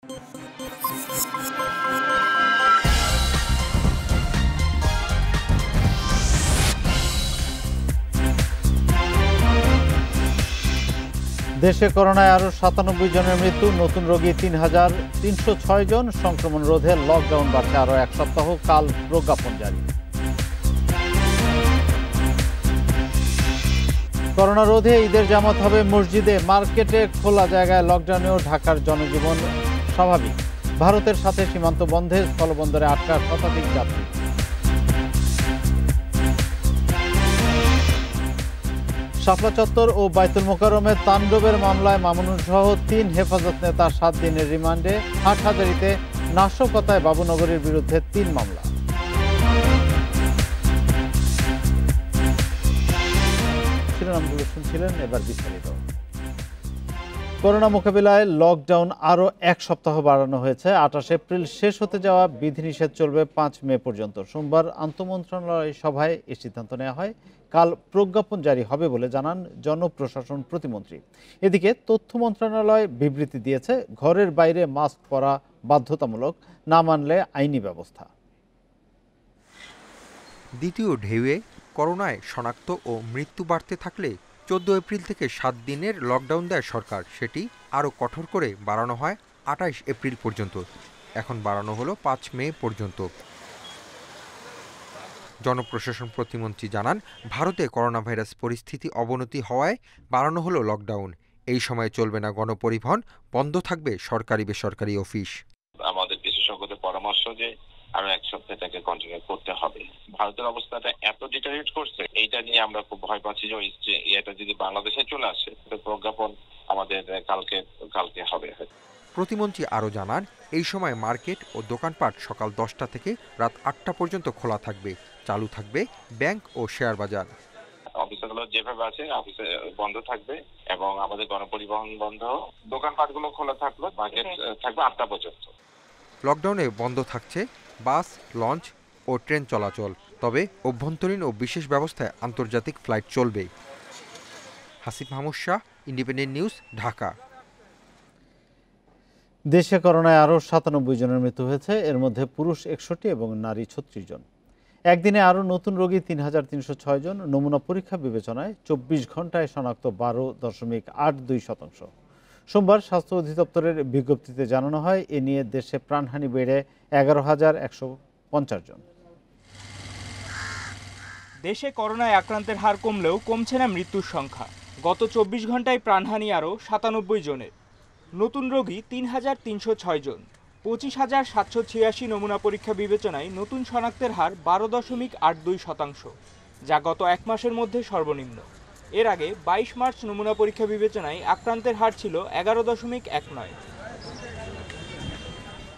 দেশে করোনায় আরও 97 জনের মৃত্যু, নতুন রোগী ৩,৩০৬ জন। সংক্রমণ রোধে লকডাউন বাড়ছে আরও এক সপ্তাহ, কাল প্রজ্ঞাপন জারি। করোনা রোধে ঈদের জামাত হবে মসজিদে, মার্কেটে, খোলা জায়গায় লকডাউনেও ঢাকার জনজীবন স্বাভাবিক। ভারতের সাথে সীমান্ত বন্ধে স্থলবন্দরে আটকা শতাধিক যাত্রী। শাপলা চত্বর ও বায়তুল মোকাররমে তাণ্ডবের মামলায় মামুনুর সহ ৩ হেফাজত নেতা ৭ দিনের রিমান্ডে। হাটহাজারীতে নাশকতায় বাবুনগরীর বিরুদ্ধে ৩ মামলা। শিরোনামগুলো শুনছিলেন, এবার বিস্তারিত। করোনা মোকাবিলায় লকডাউন আরও এক সপ্তাহ বাড়ানো হয়েছে। ২৮ এপ্রিল শেষ হতে যাওয়া বিধিনিষেধ চলবে ৫ মে পর্যন্ত। সোমবার আন্তঃমন্ত্রণালয় সভায় এ সিদ্ধান্ত নেওয়া হয়। কাল প্রজ্ঞাপন জারি হবে বলে জানান জনপ্রশাসন প্রতিমন্ত্রী। এদিকে তথ্য মন্ত্রণালয় বিবৃতি দিয়েছে, ঘরের বাইরে মাস্ক পরা বাধ্যতামূলক, না মানলে আইনি ব্যবস্থা। দ্বিতীয় ঢেউয়ে করোনায় শনাক্ত ও মৃত্যু বাড়তে থাকলে 14 এপ্রিল থেকে 7 দিনের লকডাউন দেয় সরকার। সেটি আরও কঠোর করে বাড়ানো হয় 28 এপ্রিল পর্যন্ত। এখন বাড়ানো হলো 5 মে পর্যন্ত। জনপ্রশাসন প্রতিমন্ত্রী জানান, ভারতে করোনা ভাইরাস পরিস্থিতি অবনতি হওয়ায় বাড়ানো হলো লকডাউন। এই সময় চলবে না গণপরিবহন, বন্ধ থাকবে সরকারি বেসরকারি অফিস। আমাদের বিশেষজ্ঞদের পরামর্শ যে আরো এক সপ্তাহ এটাকে কন্টিনিউ করতে হবে। ভারতের অবস্থাটা এত ডিটারিয়েট করছে, এইটা নিয়ে আমরা খুব ভয় পাচ্ছি যে এটা যদি বাংলাদেশে চলে আসে, প্রজ্ঞাপন আমাদের কালকে হবে। প্রতিমন্ত্রী আরও জানান, এই সময় মার্কেট ও দোকানপাট সকাল 10টা থেকে রাত 8টা পর্যন্ত খোলা থাকবে। চালু থাকবে ব্যাংক ও শেয়ার বাজার। অফিসগুলো যেভাবে আছে অফিসে বন্ধ থাকবে এবং আমাদের গণপরিবহন বন্ধ, দোকানপাটগুলো খোলা থাকলো, মার্কেট থাকবে 8টা পর্যন্ত। লকডাউনে বন্ধ থাকছে বাস, লঞ্চ ও ট্রেন চলাচল। তবে অভ্যন্তরীণ ও বিশেষ ব্যবস্থায় আন্তর্জাতিক ফ্লাইট চলবে। Hasif Mahmud Shah, independent News, Dhaka. দেশে করোনায় আরও 97 জনের মৃত্যু হয়েছে। এর মধ্যে পুরুষ 61 এবং নারী 36 জন। একদিনে আরও নতুন রোগী ৩,৩০৬ জন। নমুনা পরীক্ষা বিবেচনায় 24 ঘন্টায় শনাক্ত 12.82%। সোমবার স্বাস্থ্য অধিদপ্তরের বিজ্ঞপ্তিতে জানানো হয়, এ নিয়ে দেশে প্রাণহানি বেড়ে 11,150 জন। দেশে করোনায় আক্রান্তের হার কমলেও কমছে না মৃত্যুর সংখ্যা। গত 24 ঘন্টায় প্রাণহানি আরও 97 জনের। নতুন রোগী 3,306 জন। 25,786 নমুনা পরীক্ষা বিবেচনায় নতুন শনাক্তের হার 12.82%, যা গত এক মাসের মধ্যে সর্বনিম্ন। এর আগে 22 মার্চ নমুনা পরীক্ষা বিবেচনায় আক্রান্তের হার ছিল 11.19।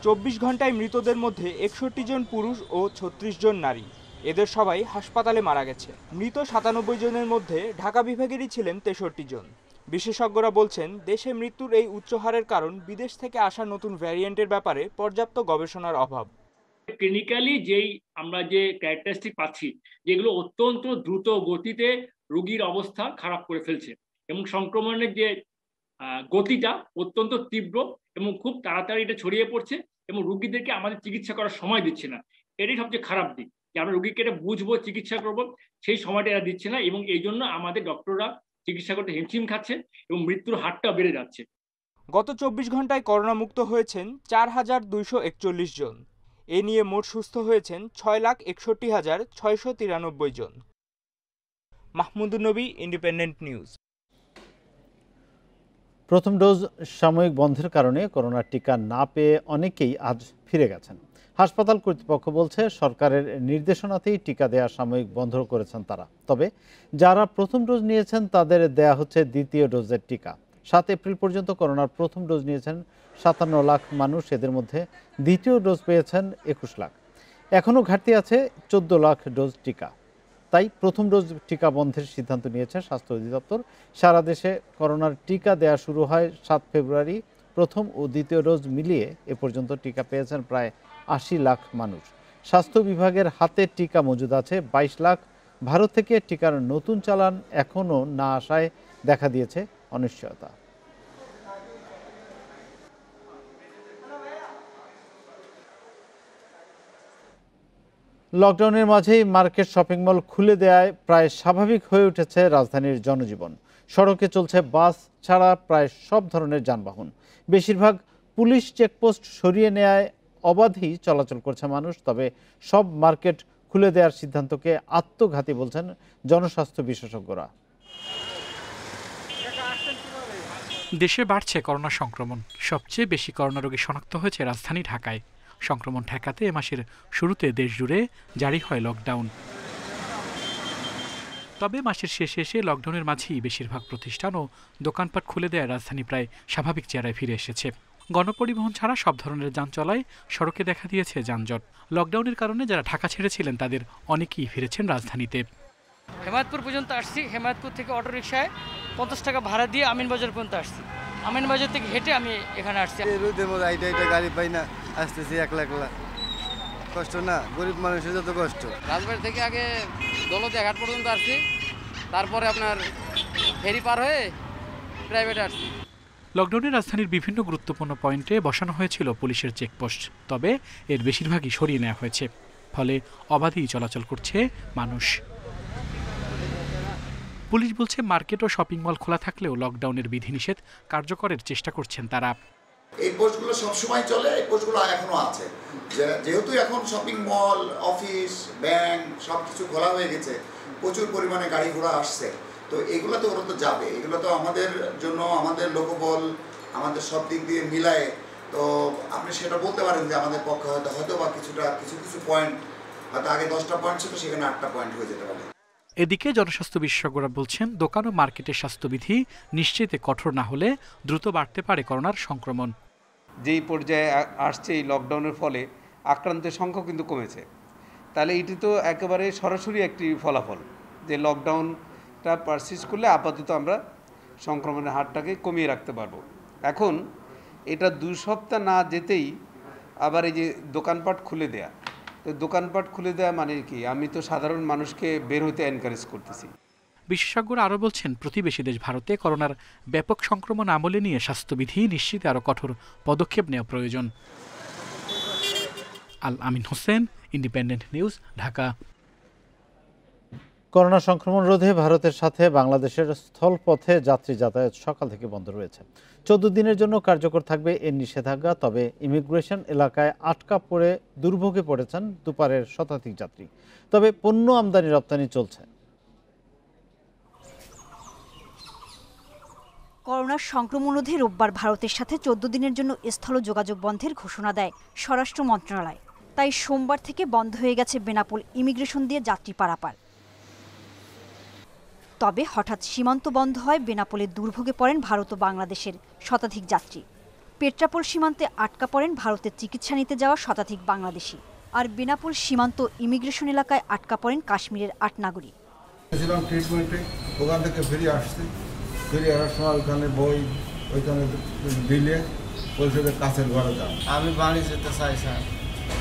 24 ঘন্টায় মৃতদের মধ্যে 61 জন পুরুষ ও 36 জন নারী। এদের সবাই হাসপাতালে মারা গেছে। মৃত 97 জনের মধ্যে ঢাকা বিভাগেরই ছিলেন 63 জন। বিশেষজ্ঞরা বলছেন, দেশে মৃত্যুর এই উচ্চ হারের কারণ বিদেশ থেকে আসা নতুন ভ্যারিয়েন্টের ব্যাপারে পর্যাপ্ত গবেষণার অভাব। ক্লিনিক্যালি আমরা যে ক্যারেক্টারিস্টিক পাচ্ছি, যেগুলো অত্যন্ত দ্রুত গতিতে রোগীর অবস্থা খারাপ করে ফেলছে এবং সংক্রমণের যে গতিটা অত্যন্ত তীব্র এবং খুব তাড়াতাড়ি এটা ছড়িয়ে পড়ছে এবং রোগীদেরকে আমাদের চিকিৎসা করার সময় দিচ্ছে না। এটাই সবচেয়ে খারাপ দিক, যে আমরা রোগীকে এটা বুঝবো, চিকিৎসা করবো, সেই সময়টা এরা দিচ্ছে না এবং এই জন্য আমাদের ডক্টররা চিকিৎসা করতে হিমশিম খাচ্ছে এবং মৃত্যুর হারটা বেড়ে যাচ্ছে। গত 24 ঘন্টায় করোনা মুক্ত হয়েছেন 4,241 জন। এ নিয়ে মোট সুস্থ হয়েছেন 6,61,693 জন। মাহমুদুন নবী, ইন্ডিপেন্ডেন্ট নিউজ। প্রথম ডোজ সাময়িক বন্ধের কারণে করোনার টিকা না পেয়ে অনেকেই আজ ফিরে গেছেন। হাসপাতাল কর্তৃপক্ষ বলছে, সরকারের নির্দেশনাতেই টিকা দেওয়া সাময়িক বন্ধ করেছেন তারা। তবে যারা প্রথম ডোজ নিয়েছেন তাদের দেয়া হচ্ছে দ্বিতীয় ডোজের টিকা। 7 এপ্রিল পর্যন্ত করোনার প্রথম ডোজ নিয়েছেন 57 লাখ মানুষ। এদের মধ্যে দ্বিতীয় ডোজ পেয়েছেন 21 লাখ। এখনও ঘাটতি আছে 14 লাখ ডোজ টিকা। তাই প্রথম ডোজ টিকা বন্ধের সিদ্ধান্ত নিয়েছে স্বাস্থ্য অধিদপ্তর। সারা দেশে করোনার টিকা দেওয়া শুরু হয় 7 ফেব্রুয়ারি। প্রথম ও দ্বিতীয় ডোজ মিলিয়ে এ পর্যন্ত টিকা পেয়েছেন প্রায় 80 লাখ মানুষ। স্বাস্থ্য বিভাগের হাতে টিকা মজুদ আছে 22 লাখ। ভারত থেকে টিকার নতুন চালান এখনও না আসায় দেখা দিয়েছে অনিশ্চয়তা। লকডাউনের মাঝেই মার্কেট শপিং মল খুলে দেওয়ায় প্রায় স্বাভাবিক হয়ে উঠেছে রাজধানীর জনজীবন। সড়কে চলছে বাস ছাড়া প্রায় সব ধরনের যানবাহন। বেশিরভাগ পুলিশ চেকপোস্ট সরিয়ে নেওয়ায় অবাধেই চলাচল করছে মানুষ। তবে সব মার্কেট খুলে দেওয়ার সিদ্ধান্তকে আত্মঘাতী বলছেন জনস্বাস্থ্য বিশেষজ্ঞরা। দেশে বাড়ছে করোনা সংক্রমণ। সবচেয়ে বেশি করোনা রোগী শনাক্ত হয়েছে রাজধানী ঢাকায়। সংক্রমণ ঠেকাতে এ মাসের শুরুতে দেশজুড়ে জারি হয় লকডাউন। তবে মাসের শেষে এসে লকডাউনের মাঝেই বেশিরভাগ প্রতিষ্ঠান ও দোকানপাট খুলে দেয় রাজধানী প্রায় স্বাভাবিক চেহারায় ফিরে এসেছে। গণপরিবহন ছাড়া সব ধরনের যান চলায় সড়কে দেখা দিয়েছে যানজট। লকডাউনের কারণে যারা ঢাকা ছেড়েছিলেন তাদের অনেকেই ফিরেছেন রাজধানীতে। হেমায়তপুর পর্যন্ত আসছি, হেমায়তপুর থেকে অটোরিকশায় 50 টাকা ভাড়া দিয়ে আমিনবাজার পর্যন্ত আসছি। আমিনবাজার থেকে হেঁটে আমি এখানে আসছি। রোদের মধ্যে আইটা গাড়ি পাই না, আসতেছি একলা একলা, কষ্ট না, গরিব মানুষের যত কষ্ট। রাজবাড়ি থেকে আগে দৌলতদিয়া ঘাট পর্যন্ত আসছি, তারপরে আপনার ফেরি পার হয়ে প্রাইভেটে আসছি। লকডাউনে রাজধানীর বিভিন্ন গুরুত্বপূর্ণ পয়েন্টে বসানো হয়েছিল পুলিশের চেকপোস্ট, তবে এর বেশিরভাগই সরিয়ে নেওয়া হয়েছে। ফলে অবাধেই চলাচল করছে মানুষ। পুলিশ বলছে মার্কেট ও শপিং মল খোলা থাকলেও লকডাউনের বিধিনিষেধ কার্যকরের চেষ্টা করছেন তারা। এই পোস্টগুলো সবসময় চলে, এই পোস্টগুলো এখনো আছে। যেহেতু এখন শপিং মল, অফিস, ব্যাংক সবকিছু খোলা হয়ে গেছে, প্রচুর পরিমাণে গাড়ি ঘোড়া আসছে, তো এগুলো তো ওরা তো যাবে, এগুলো তো আমাদের জন্য, আমাদের লোকবল, আমাদের সব দিক দিয়ে মিলায়, তো আপনি সেটা বলতে পারেন যে আমাদের পক্ষে হয়তো বা কিছু পয়েন্ট, হয়তো আগে 10টা পয়েন্ট ছিল, সেখানে 8টা পয়েন্ট হয়ে যেতে পারে। এদিকে জনস্বাস্থ্য বিশেষজ্ঞরা বলছেন, দোকান ও মার্কেটের স্বাস্থ্যবিধি নিশ্চিতে কঠোর না হলে দ্রুত বাড়তে পারে করোনার সংক্রমণ। যেই পর্যায়ে আসছে এই লকডাউনের ফলে আক্রান্তের সংখ্যা কিন্তু কমেছে। তাহলে এটি তো একেবারে সরাসরি একটি ফলাফল যে লকডাউনটা পারসিস্ট করলে আপাতত আমরা সংক্রমণের হারটাকে কমিয়ে রাখতে পারবো। এখন এটা 2 সপ্তাহ না যেতেই আবার এই যে দোকানপাট খুলে দেয়া, তো দোকানপাট খুলে দেওয়া মানে কি? আমি তো সাধারণ মানুষকে বের হতে এনকারেজ করতেছি। বিশেষজ্ঞরা আরও বলছেন, প্রতিবেশী দেশ ভারতে করোনার ব্যাপক সংক্রমণ আমলে নিয়ে স্বাস্থ্যবিধি নিশ্চিতে আরও কঠোর পদক্ষেপ নেওয়া প্রয়োজন। Al Amin Hossain, Independent News, Dhaka. Corona সংক্রমণ রোধে ভারতের সাথে বাংলাদেশের স্থলপথে যাত্রী যাতায়াত সকাল থেকে বন্ধ রয়েছে। 14 দিনের জন্য কার্যকর থাকবে এর নিষেধাজ্ঞা। তবে ইমিগ্রেশন এলাকায় আটকা পড়ে দুর্ভোগে পড়েছেন দুপারের শতাধিক যাত্রী। তবে পণ্য আমদানি রপ্তানি চলছে। করোনা সংক্রমণ রোধে রোববার ভারতের সাথে 14 দিনের জন্য স্থল যোগাযোগ বন্ধের ঘোষণা দেয় স্বরাষ্ট্র মন্ত্রণালয়। তাই সোমবার থেকে বন্ধ হয়ে গেছে বেনাপোল ইমিগ্রেশন দিয়ে যাত্রী পারাপার। তবে হঠাৎ সীমান্ত বন্ধ হয় বেনাপোলে দুর্ভোগে পড়েন ভারত ও বাংলাদেশের শতাধিক যাত্রী। পেট্রাপোল সীমান্তে আটকা পড়েন ভারতের চিকিৎসা নিতে যাওয়া শতাধিক বাংলাদেশি। আর বেনাপোল সীমান্ত ইমিগ্রেশন এলাকায় আটকা পড়েন কাশ্মীরের 8 নাগরিক। ওখান থেকে ফিরে আসছি, ফিরে আসার সময় ওইখানে বই, ওইখানে দিলে বলছে যে কাছের ঘরে যান। আমি বাড়ি যেতে চাই স্যার,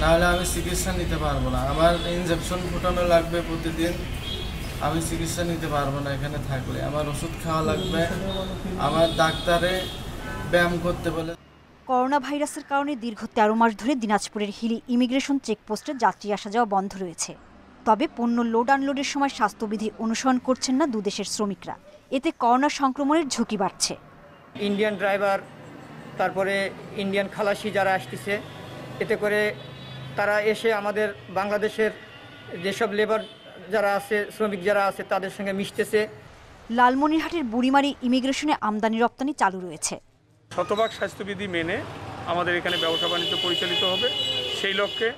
নাহলে আমি চিকিৎসা নিতে পারবো না। আমার ইনজেকশন ফুটানো লাগবে প্রতিদিন, আমি চিকিৎসা নিতে পারবো না এখানে থাকলে। আমার ওষুধ খাওয়া লাগবে, আমার ডাক্তারে ব্যায়াম করতে বলে। করোনা ভাইরাসের কারণে দীর্ঘ 13 মাস ধরে দিনাজপুরের হিলি ইমিগ্রেশন চেকপোস্টে যাত্রী আসা যাওয়া বন্ধ রয়েছে। তবে পণ্য লোড আনলোডের সময় স্বাস্থ্যবিধি অনুসরণ করছেন না দুদেশের শ্রমিকরা। এতে করোনা সংক্রমণের ঝুঁকি বাড়ছে। ইন্ডিয়ান ড্রাইভার, তারপরে ইন্ডিয়ান খালাসি যারা আসতেছে, এতে করে তারা এসে আমাদের বাংলাদেশের যেসব লেবার যারা আছে, শ্রমিক যারা আছে, তাদের সঙ্গে মিশতেছে। লালমনিরহাটের বুড়িমারি ইমিগ্রেশনে আমদানি রপ্তানি চালু রয়েছে। শতভাগ স্বাস্থ্যবিধি মেনে আমাদের এখানে ব্যবসা বাণিজ্য পরিচালিত হবে। সেই লক্ষ্যে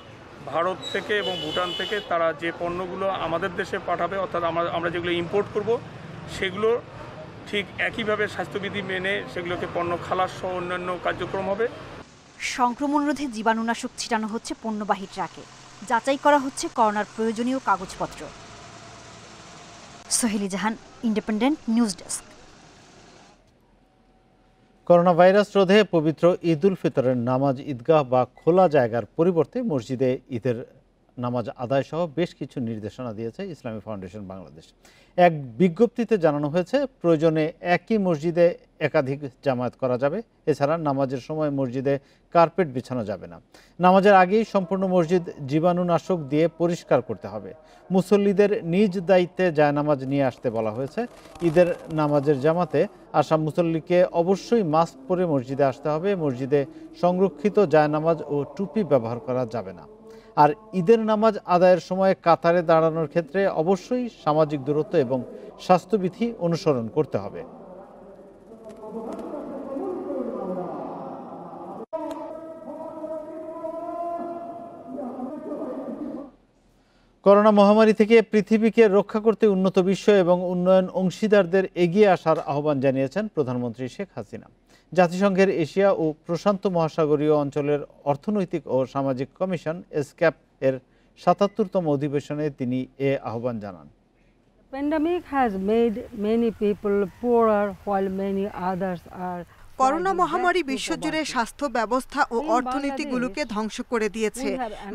ভারত থেকে এবং ভুটান থেকে তারা যে পণ্যগুলো আমাদের দেশে পাঠাবে, অর্থাৎ আমরা যেগুলো ইম্পোর্ট করব, সেগুলো ঠিক একইভাবে স্বাস্থ্যবিধি মেনে সেগুলোকে পণ্য খালাস সহ অন্যান্য কার্যক্রম হবে। সংক্রমণ রোধে জীবাণুনাশক ছিটানো হচ্ছে পণ্যবাহী ট্রাকে। যাচাই করা হচ্ছে করোনার প্রয়োজনীয় কাগজপত্র। Soheli Jahan, Independent News desk. Corona virus রোধে পবিত্র ঈদ উল ফিতরের নামাজ ঈদগাহ বা খোলা জায়গার পরিবর্তে মসজিদে ঈদের নামাজ আদায় সহ বেশ কিছু নির্দেশনা দিয়েছে ইসলামী ফাউন্ডেশন বাংলাদেশ। এক বিজ্ঞপ্তিতে জানানো হয়েছে, প্রয়োজনে একই মসজিদে একাধিক জামায়াত করা যাবে। এছাড়া নামাজের সময় মসজিদে কার্পেট বিছানো যাবে না। নামাজের আগেই সম্পূর্ণ মসজিদ জীবাণুনাশক দিয়ে পরিষ্কার করতে হবে। মুসল্লিদের নিজ দায়িত্বে জায়নামাজ নিয়ে আসতে বলা হয়েছে। ঈদের নামাজের জামাতে আসা মুসল্লিকে অবশ্যই মাস্ক পরে মসজিদে আসতে হবে। মসজিদে সংরক্ষিত জায়নামাজ ও টুপি ব্যবহার করা যাবে না। আর ঈদের নামাজ আদায়ের সময় কাতারে দাঁড়ানোর ক্ষেত্রে অবশ্যই সামাজিক দূরত্ব এবং স্বাস্থ্যবিধি অনুসরণ করতে হবে। করোনা মহামারী থেকে পৃথিবীকে রক্ষা করতে উন্নত বিশ্ব এবং উন্নয়ন অংশীদারদের এগিয়ে আসার আহ্বান জানিয়েছেন প্রধানমন্ত্রী শেখ হাসিনা। জাতিসংঘের এশিয়া ও প্রশান্ত মহাসাগরীয় অঞ্চলের অর্থনৈতিক ও সামাজিক কমিশন এসক্যাপ এর ৭৭তম অধিবেশনে তিনি এ আহ্বান জানান। Pandemic has made many people poorer while many others are corona মহামারী বিশ্বজুড়ে স্বাস্থ্য ব্যবস্থা ও অর্থনীতিগুলোকে ধ্বংস করে দিয়েছে।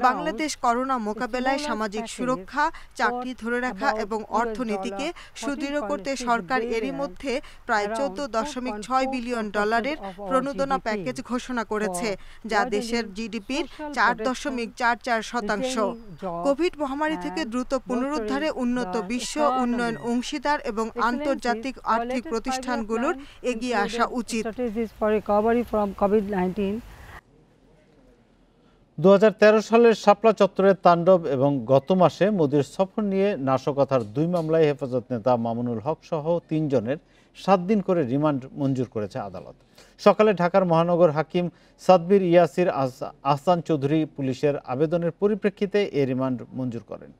বাংলাদেশ করোনা মোকাবেলায় সামাজিক সুরক্ষা, চাকরি ধরে রাখা এবং অর্থনীতিকে সুদৃঢ় করতে সরকার এরই মধ্যে প্রায় 14.6 বিলিয়ন ডলারের প্রণোদনা প্যাকেজ ঘোষণা করেছে, যা দেশের জিডিপির 4.44%। কোভিড মহামারী থেকে দ্রুত পুনরুদ্ধারে উন্নত বিশ্ব, উন্নয়ন অংশীদার এবং আন্তর্জাতিক আর্থিক প্রতিষ্ঠানগুলোর এগিয়ে আসা উচিত। 2013 সালের শাপলা চত্বরের তাণ্ডব এবং গত মাসে মোদির সফর নিয়ে নাশকতার 2 মামলায় হেফাজত নেতা মামুনুল হক সহ 3 জনের 7 দিন করে রিমান্ড মঞ্জুর করেছে আদালত। সকালে ঢাকার মহানগর হাকিম সাদবির ইয়াসির আহসান চৌধুরী পুলিশের আবেদনের পরিপ্রেক্ষিতে এ রিমান্ড মঞ্জুর করেন।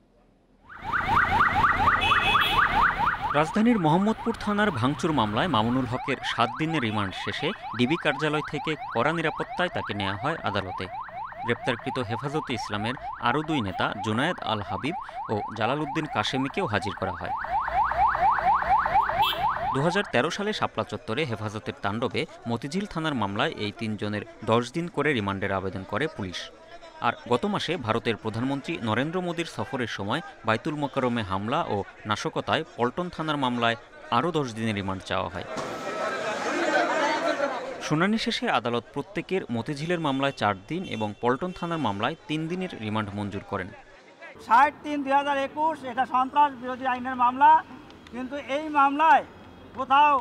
রাজধানীর মোহাম্মদপুর থানার ভাঙচুর মামলায় মামুনুল হকের 7 দিনের রিমান্ড শেষে ডিবি কার্যালয় থেকে কড়া নিরাপত্তায় তাকে নেওয়া হয় আদালতে। গ্রেপ্তারকৃত হেফাজতে ইসলামের আরও 2 নেতা জুনায়েদ আল হাবিব ও জালালউদ্দিন কাশেমিকেও হাজির করা হয়। 2013 সালে শাপলা চত্বরে হেফাজতের তাণ্ডবে মতিঝিল থানার মামলায় এই 3 জনের 10 দিন করে রিমান্ডের আবেদন করে পুলিশ। আর গত মাসে ভারতের প্রধানমন্ত্রী নরেন্দ্র মোদীর সফরের সময় বাইতুল মোকাররমে হামলা ও নাশকতায় পল্টন থানার মামলায় আরও 10 দিনের রিমান্ড চাওয়া হয়। শুনানি শেষে আদালত প্রত্যেকের মতিঝিলের মামলায় 4 দিন এবং পল্টন থানার মামলায় 3 দিনের রিমান্ড মঞ্জুর করেন। 60/3/2021 এটা সন্ত্রাস বিরোধী আইনের মামলা, কিন্তু এই মামলায় কোথাও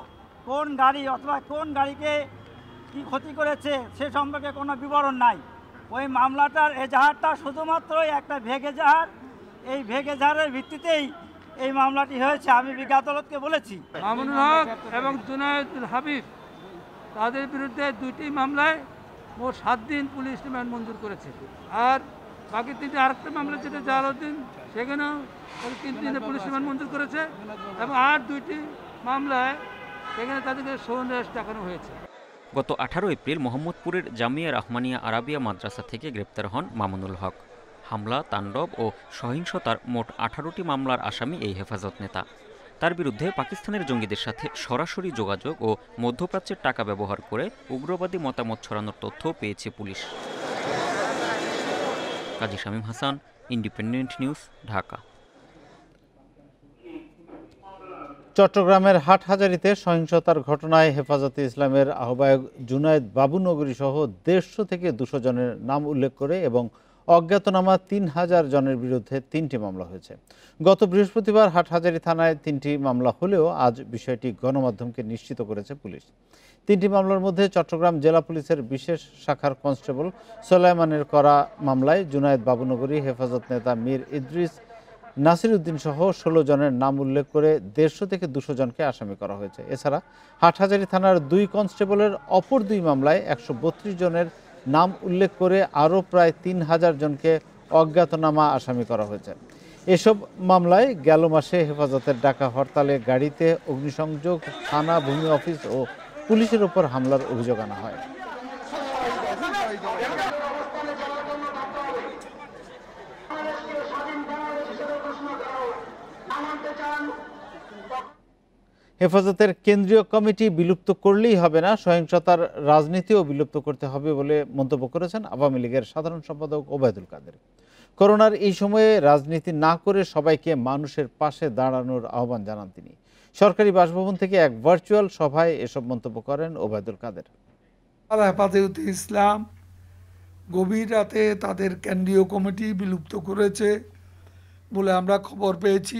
কোন গাড়ি অথবা কোন গাড়িকে কি ক্ষতি করেছে সে সম্পর্কে কোনো বিবরণ নাই। ওই মামলাটার এজাহারটা শুধুমাত্র একটা ভেগেজাহার, এই ভেগেজাহারের ভিত্তিতেই এই মামলাটি হয়েছে। আমি বিজ্ঞ আদালতকে বলেছি মামুনুল হক এবং জুনায়েদ হাবিব তাদের বিরুদ্ধে 2টি মামলায় মোট 7 দিন পুলিশ রিমান্ড মঞ্জুর করেছে। আর বাকি 3টি আরেকটা মামলা যেটা জালালউদ্দিন, সেখানেও 3 দিনে পুলিশ রিমান্ড মঞ্জুর করেছে এবং আর 2টি মামলায় সেখানে তাদেরকে সন্দেশ ডাকানো হয়েছে। গত 18 এপ্রিল মোহাম্মদপুরের জামিয়া রহমানিয়া আরাবিয়া মাদ্রাসা থেকে গ্রেপ্তার হন মামুনুল হক। হামলা, তাণ্ডব ও সহিংসতার মোট 18টি মামলার আসামি এই হেফাজত নেতা। তার বিরুদ্ধে পাকিস্তানের জঙ্গিদের সাথে সরাসরি যোগাযোগ ও মধ্যপ্রাচ্যের টাকা ব্যবহার করে উগ্রবাদী মতামত ছড়ানোর তথ্য পেয়েছে পুলিশ। কাজী শামীম হাসান, ইন্ডিপেন্ডেন্ট নিউজ, ঢাকা। চট্টগ্রামের হাটহাজারীতে সহিংসতার ঘটনায় হেফাজতে ইসলামের আহ্বায়ক জুনায়েদ বাবুনগরী সহ 150 থেকে 200 জনের নাম উল্লেখ করে এবং অজ্ঞাতনামা 3000 জনের বিরুদ্ধে 3টি মামলা হয়েছে। গত বৃহস্পতিবার হাটহাজারী থানায় 3টি মামলা হলেও আজ বিষয়টি গণমাধ্যমকে নিশ্চিত করেছে পুলিশ। 3টি মামলার মধ্যে চট্টগ্রাম জেলা পুলিশের বিশেষ শাখার কনস্টেবল সোলাইমানের করা মামলায় জুনায়েদ বাবুনগরী, হেফাজত নেতা মীর ইদ্রিস, নাসির উদ্দিন সহ 16 জনের নাম উল্লেখ করে 150 থেকে 200 জনকে আসামি করা হয়েছে। এছাড়া হাটহাজারী থানার 2 কনস্টেবলের অপর 2 মামলায় 132 জনের নাম উল্লেখ করে আরও প্রায় 3000 জনকে অজ্ঞাতনামা আসামি করা হয়েছে। এসব মামলায় গেল মাসে হেফাজতের ডাকা হরতালে গাড়িতে অগ্নিসংযোগ, থানা, ভূমি অফিস ও পুলিশের উপর হামলার অভিযোগ আনা হয়। হেফাজতের কেন্দ্রীয় কমিটি বিলুপ্ত করলেই হবে না, সহিংসতার রাজনীতিও বিলুপ্ত করতে হবে বলে মন্তব্য করেছেন আওয়ামী লীগের সাধারণ সম্পাদক ওবায়দুল কাদের। করোনার এই সময়ে রাজনীতি না করে সবাইকে মানুষের পাশে দাঁড়ানোর আহ্বান জানান তিনি। সরকারি বাসভবন থেকে এক ভার্চুয়াল সভায় এসব মন্তব্য করেন ওবায়দুল কাদের। হেফাজতে ইসলাম গভীর রাতে তাদের কেন্দ্রীয় কমিটি বিলুপ্ত করেছে বলে আমরা খবর পেয়েছি,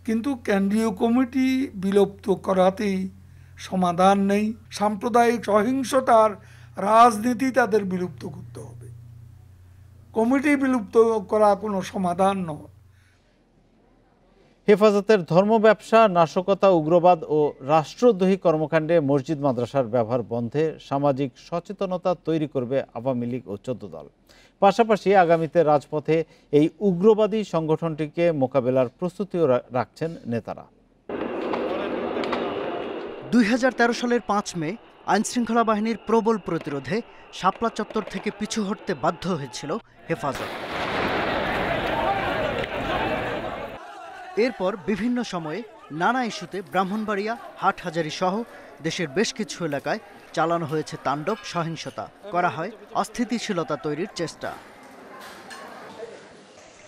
কিন্তু কেন্দ্রীয় কমিটি বিলুপ্ত করাতেই সমাধান নেই। সাম্প্রদায়িক সহিংসতার রাজনীতি তাদের বিলুপ্ত করতে হবে, কমিটি বিলুপ্ত করা কোনো সমাধান নয়। হেফাজতের ধর্ম ব্যবসা, নাশকতা, উগ্রবাদ ও রাষ্ট্রদ্রোহী কর্মকাণ্ডে মসজিদ মাদ্রাসার ব্যবহার বন্ধে সামাজিক সচেতনতা তৈরি করবে আওয়ামী লীগ ও 14 দল। পাশাপাশি আগামীতে রাজপথে এই উগ্রবাদী সংগঠনটিকে মোকাবেলার প্রস্তুতিও রাখছেন নেতারা। 2013 সালের 5 মে আইনশৃঙ্খলা বাহিনীর প্রবল প্রতিরোধে শাপলা চত্বর থেকে পিছু হটতে বাধ্য হয়েছিল হেফাজত। এরপর বিভিন্ন সময়ে নানা ইস্যুতে ব্রাহ্মণবাড়িয়া, হাটহাজারী সহ দেশের বেশ কিছু এলাকায় চালানো হয়েছে তাণ্ডব সহিংসতা, করা হয় অস্থিতিশীলতা তৈরির চেষ্টা।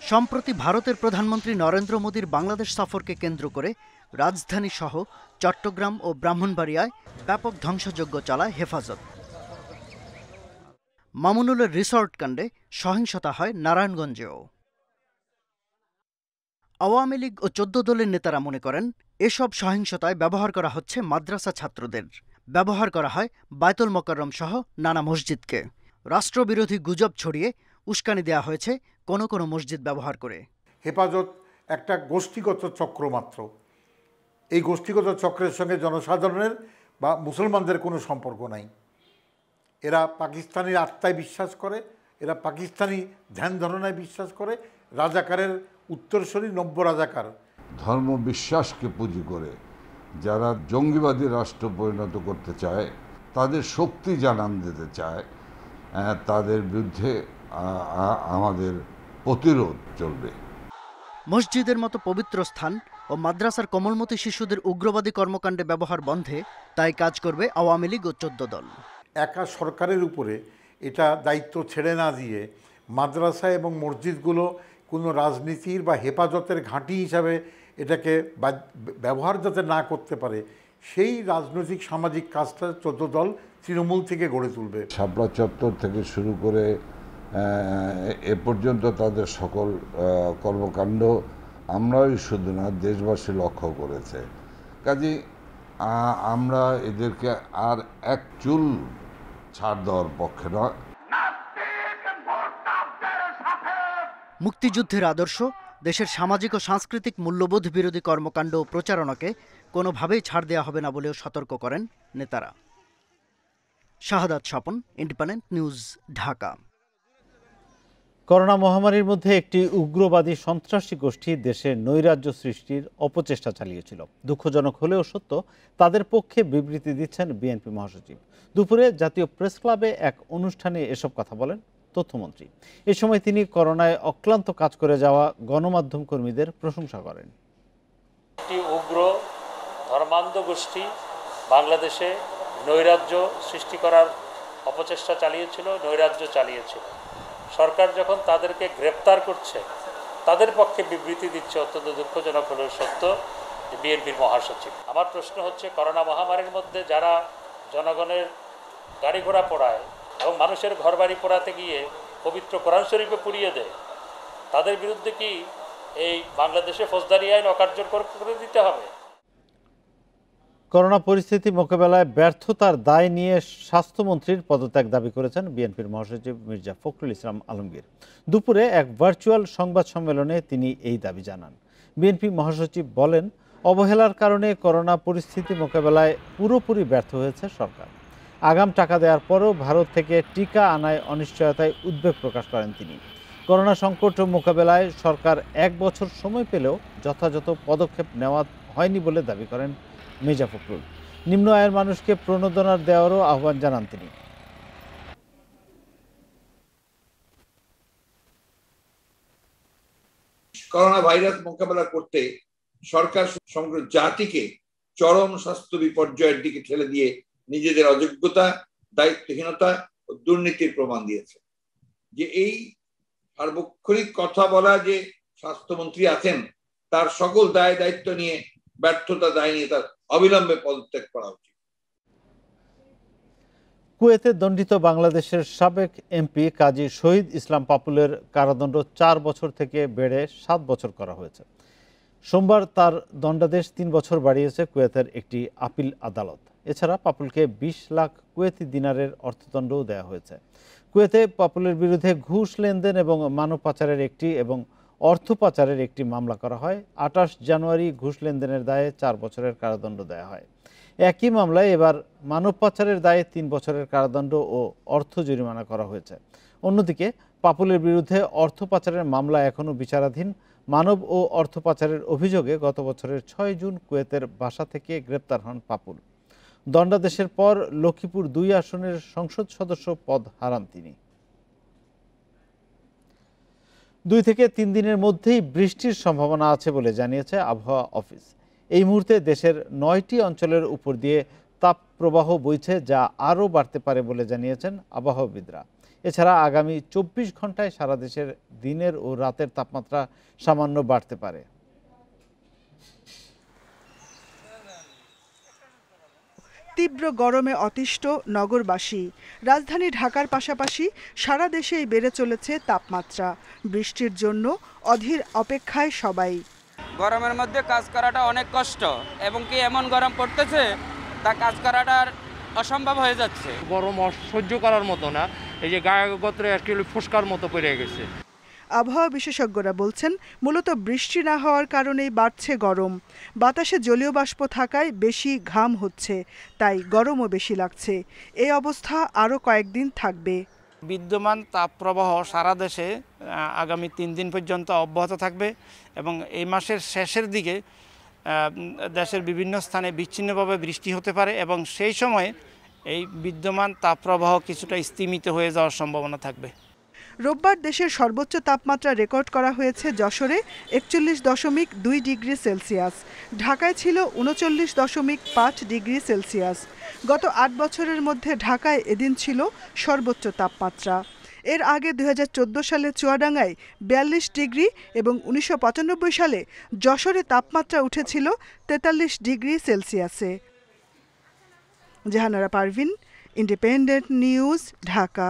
সম্প্রতি ভারতের প্রধানমন্ত্রী নরেন্দ্র মোদীর বাংলাদেশ সফরকে কেন্দ্র করে রাজধানী সহ চট্টগ্রাম ও ব্রাহ্মণবাড়িয়ায় ব্যাপক ধ্বংসযজ্ঞ চালায় হেফাজত। মামুনুলের রিসর্ট কাণ্ডে সহিংসতা হয় নারায়ণগঞ্জেও। আওয়ামী লীগ ও 14 দলের নেতারা মনে করেন এসব সহিংসতায় ব্যবহার করা হচ্ছে মাদ্রাসা ছাত্রদের, ব্যবহার করা হয় বায়তুল মোকাররম সহ নানা মসজিদকে। রাষ্ট্রবিরোধী গুজব ছড়িয়ে উস্কানি দেওয়া হয়েছে কোনো কোনো মসজিদ ব্যবহার করে। হেফাজত একটা গোষ্ঠীগত চক্র মাত্র। এই গোষ্ঠীগত চক্রের সঙ্গে জনসাধারণের বা মুসলমানদের কোনো সম্পর্ক নাই। এরা পাকিস্তানির আত্মায় বিশ্বাস করে, এরা পাকিস্তানি ধ্যান ধারণায় বিশ্বাস করে, রাজাকারের উত্তরসূরি নব্য রাজাকার। ধর্ম বিশ্বাসকে পুঁজি করে যারা জঙ্গিবাদী রাষ্ট্র পরিণত করতে চায়, তাদের শক্তি জানান দিতে চায়, তাদের বিরুদ্ধে আমাদের প্রতিরোধ চলবে। মসজিদের মতো পবিত্র স্থান ও মাদ্রাসার কোমলমতি শিশুদের উগ্রবাদী কর্মকাণ্ডে ব্যবহার বন্ধে তাই কাজ করবে আওয়ামী লীগ ও 14 দল। একা সরকারের উপরে এটা দায়িত্ব ছেড়ে না দিয়ে মাদ্রাসা এবং মসজিদগুলো কোনো রাজনীতির বা হেফাজতের ঘাঁটি হিসাবে এটাকে ব্যবহার যাতে না করতে পারে, সেই রাজনৈতিক সামাজিক কাজটা 14 দল তৃণমূল থেকে গড়ে তুলবে। শাপলা চত্বর থেকে শুরু করে এ পর্যন্ত তাদের সকল কর্মকাণ্ড আমরাই শুধু না, দেশবাসী লক্ষ্য করেছে। কাজেই আমরা এদেরকে আর এক চুল ছাড় দেওয়ার পক্ষে নয়। মুক্তিযুদ্ধের আদর্শ, দেশের সামাজিক ও সাংস্কৃতিক মূল্যবোধ বিরোধী কর্মকাণ্ড ও প্রচারণাকে কোনোভাবেই ছাড় দেওয়া হবে না বলেও সতর্ক করেন নেতারা। Shahadat Swapan, Independent News, Dhaka. Corona মহামারীর মধ্যে একটি উগ্রবাদী সন্ত্রাসী গোষ্ঠী দেশে নৈরাজ্য সৃষ্টির অপচেষ্টা চালিয়েছিল। দুঃখজনক হলেও সত্য, তাদের পক্ষে বিবৃতি দিচ্ছেন বিএনপি মহাসচিব। দুপুরে জাতীয় প্রেস ক্লাবে এক অনুষ্ঠানে এসব কথা বলেন তথ্যমন্ত্রী। এ সময় তিনি করোনায় অক্লান্ত কাজ করে যাওয়া গণমাধ্যম কর্মীদের প্রশংসা করেন। একটি উগ্র ধর্মান্ধ গোষ্ঠী বাংলাদেশে নৈরাজ্য সৃষ্টি করার অপচেষ্টা চালিয়েছিল, নৈরাজ্য চালিয়েছিল। সরকার যখন তাদেরকে গ্রেপ্তার করছে, তাদের পক্ষে বিবৃতি দিচ্ছে অত্যন্ত দুঃখজনক হলেও সত্য বিএনপির মহাসচিব। আমার প্রশ্ন হচ্ছে, করোনা মহামারীর মধ্যে যারা জনগণের গাড়ি ঘোড়া পোড়ায় এবং মানুষের ঘরবাড়ি পোড়াতে গিয়ে পবিত্র কোরআন শরীফে পুড়িয়ে দেয়, তাদের বিরুদ্ধে কি এই বাংলাদেশে ফৌজদারি আইন অকার্যকর করে দিতে হবে? করোনা পরিস্থিতি মোকাবেলায় ব্যর্থতার দায় নিয়ে স্বাস্থ্যমন্ত্রীর পদত্যাগ দাবি করেছেন বিএনপির মহাসচিব মির্জা ফখরুল ইসলাম আলমগীর। দুপুরে এক ভার্চুয়াল সংবাদ সম্মেলনে তিনি এই দাবি জানান। বিএনপি মহাসচিব বলেন, অবহেলার কারণে করোনা পরিস্থিতি মোকাবেলায় পুরোপুরি ব্যর্থ হয়েছে সরকার। আগাম টাকা দেওয়ার পরও ভারত থেকে টিকা আনায় অনিশ্চয়তায় উদ্বেগ প্রকাশ করেন তিনি। করোনা সংকট মোকাবেলায় সরকার 1 বছর সময় পেলেও যথাযথ পদক্ষেপ নেওয়া হয়নি বলে দাবি করেন মির্জা ফখরুল। নিম্ন আয়ের মানুষকে প্রণোদনা দেওয়ারও আহ্বান জানান তিনি। করোনা ভাইরাস মোকাবেলা করতে সরকার সমগ্র জাতিকে চরম স্বাস্থ্য বিপর্যয়ের দিকে ঠেলে দিয়ে নিজেদের অযোগ্যতা, দায়িত্বহীনতা ও দুর্নীতির প্রমাণ দিয়েছে। যে এই সার্বক্ষণিক কথা বলা যে স্বাস্থ্যমন্ত্রী আছেন তার সকল দায় দায়িত্ব নিয়ে ব্যর্থতা দায় নিয়ে তার অবিলম্বে পদত্যাগ করা উচিত। কুয়েতে দণ্ডিত বাংলাদেশের সাবেক এমপি কাজী শহীদ ইসলাম পাপুলের কারাদণ্ড 4 বছর থেকে বেড়ে 7 বছর করা হয়েছে। সোমবার তার দণ্ডাদেশ 3 বছর বাড়িয়েছে কুয়েতের একটি আপিল আদালত। এছাড়া পাপুলকে 20 লাখ কুয়েতি দিনারের অর্থদণ্ডও দেওয়া হয়েছে। কুয়েতে পাপুলের বিরুদ্ধে ঘুষ লেনদেন এবং মানব পাচারের এবং অর্থ পাচারের একটি মামলা করা হয়। 28 জানুয়ারি ঘুষ লেনদেনের দায়ে 4 বছরের কারাদণ্ড দেওয়া হয়। একই মামলায় এবার মানব পাচারের দায়ে 3 বছরের কারাদণ্ড ও অর্থ জরিমানা করা হয়েছে। অন্যদিকে পাপুলের বিরুদ্ধে অর্থ পাচারের মামলা এখনও বিচারাধীন। মানব ও অর্থ পাচারের অভিযোগে গত বছরের 6 জুন কুয়েতের বাসা থেকে গ্রেপ্তার হন পাপুল। দণ্ডাদেশের পর লক্ষ্মীপুর 2 আসনের সংসদ সদস্য পদ হারান তিনি। 2 থেকে 3 দিনের মধ্যেই বৃষ্টির সম্ভাবনা আছে বলে জানিয়েছে আবহাওয়া অফিস। এই মুহূর্তে দেশের 9টি অঞ্চলের উপর দিয়ে তাপপ্রবাহ বইছে, যা আরও বাড়তে পারে বলে জানিয়েছেন আবহাওয়াবিদরা। এছাড়া আগামী 24 ঘন্টায় সারা দেশের দিনের ও রাতের তাপমাত্রা সামান্য বাড়তে পারে। তীব্র গরমে অতিষ্ঠ নগরবাসী। রাজধানী ঢাকার পাশাপাশি সারা দেশেই বেড়ে চলেছে তাপমাত্রা। বৃষ্টির জন্য অধীর অপেক্ষায় সবাই। গরমের মধ্যে কাজ করাটা অনেক কষ্ট, এবং কি এমন গরম পড়তেছে তা কাজ করাটা অসম্ভব হয়ে যাচ্ছে। গরম অসহ্য করার মতো না, এই যে গায়ে গত্রে অ্যাকচুয়ালি ফুসকার মতো পড়ে গেছে। আবহাওয়া বিশেষজ্ঞরা বলছেন, মূলত বৃষ্টি না হওয়ার কারণেই বাড়ছে গরম। বাতাসে জলীয় বাষ্প থাকায় বেশি ঘাম হচ্ছে, তাই গরমও বেশি লাগছে। এই অবস্থা আরও কয়েকদিন থাকবে। বিদ্যমান তাপপ্রবাহ সারা দেশে আগামী 3 দিন পর্যন্ত অব্যাহত থাকবে, এবং এই মাসের শেষের দিকে দেশের বিভিন্ন স্থানে বিচ্ছিন্নভাবে বৃষ্টি হতে পারে, এবং সেই সময় এই বিদ্যমান তাপপ্রবাহ কিছুটা স্তিমিত হয়ে যাওয়ার সম্ভাবনা থাকবে। রোববার দেশের সর্বোচ্চ তাপমাত্রা রেকর্ড করা হয়েছে যশোরে 41.2 ডিগ্রি সেলসিয়াস। ঢাকায় ছিল 39.5 ডিগ্রি সেলসিয়াস। গত 8 বছরের মধ্যে ঢাকায় এদিন ছিল সর্বোচ্চ তাপমাত্রা। এর আগে 2014 সালে চুয়াডাঙ্গায় 42 ডিগ্রি এবং 1995 সালে যশোরে তাপমাত্রা উঠেছিল 43 ডিগ্রি সেলসিয়াসে। Jahanara Parvin, Independent News, Dhaka.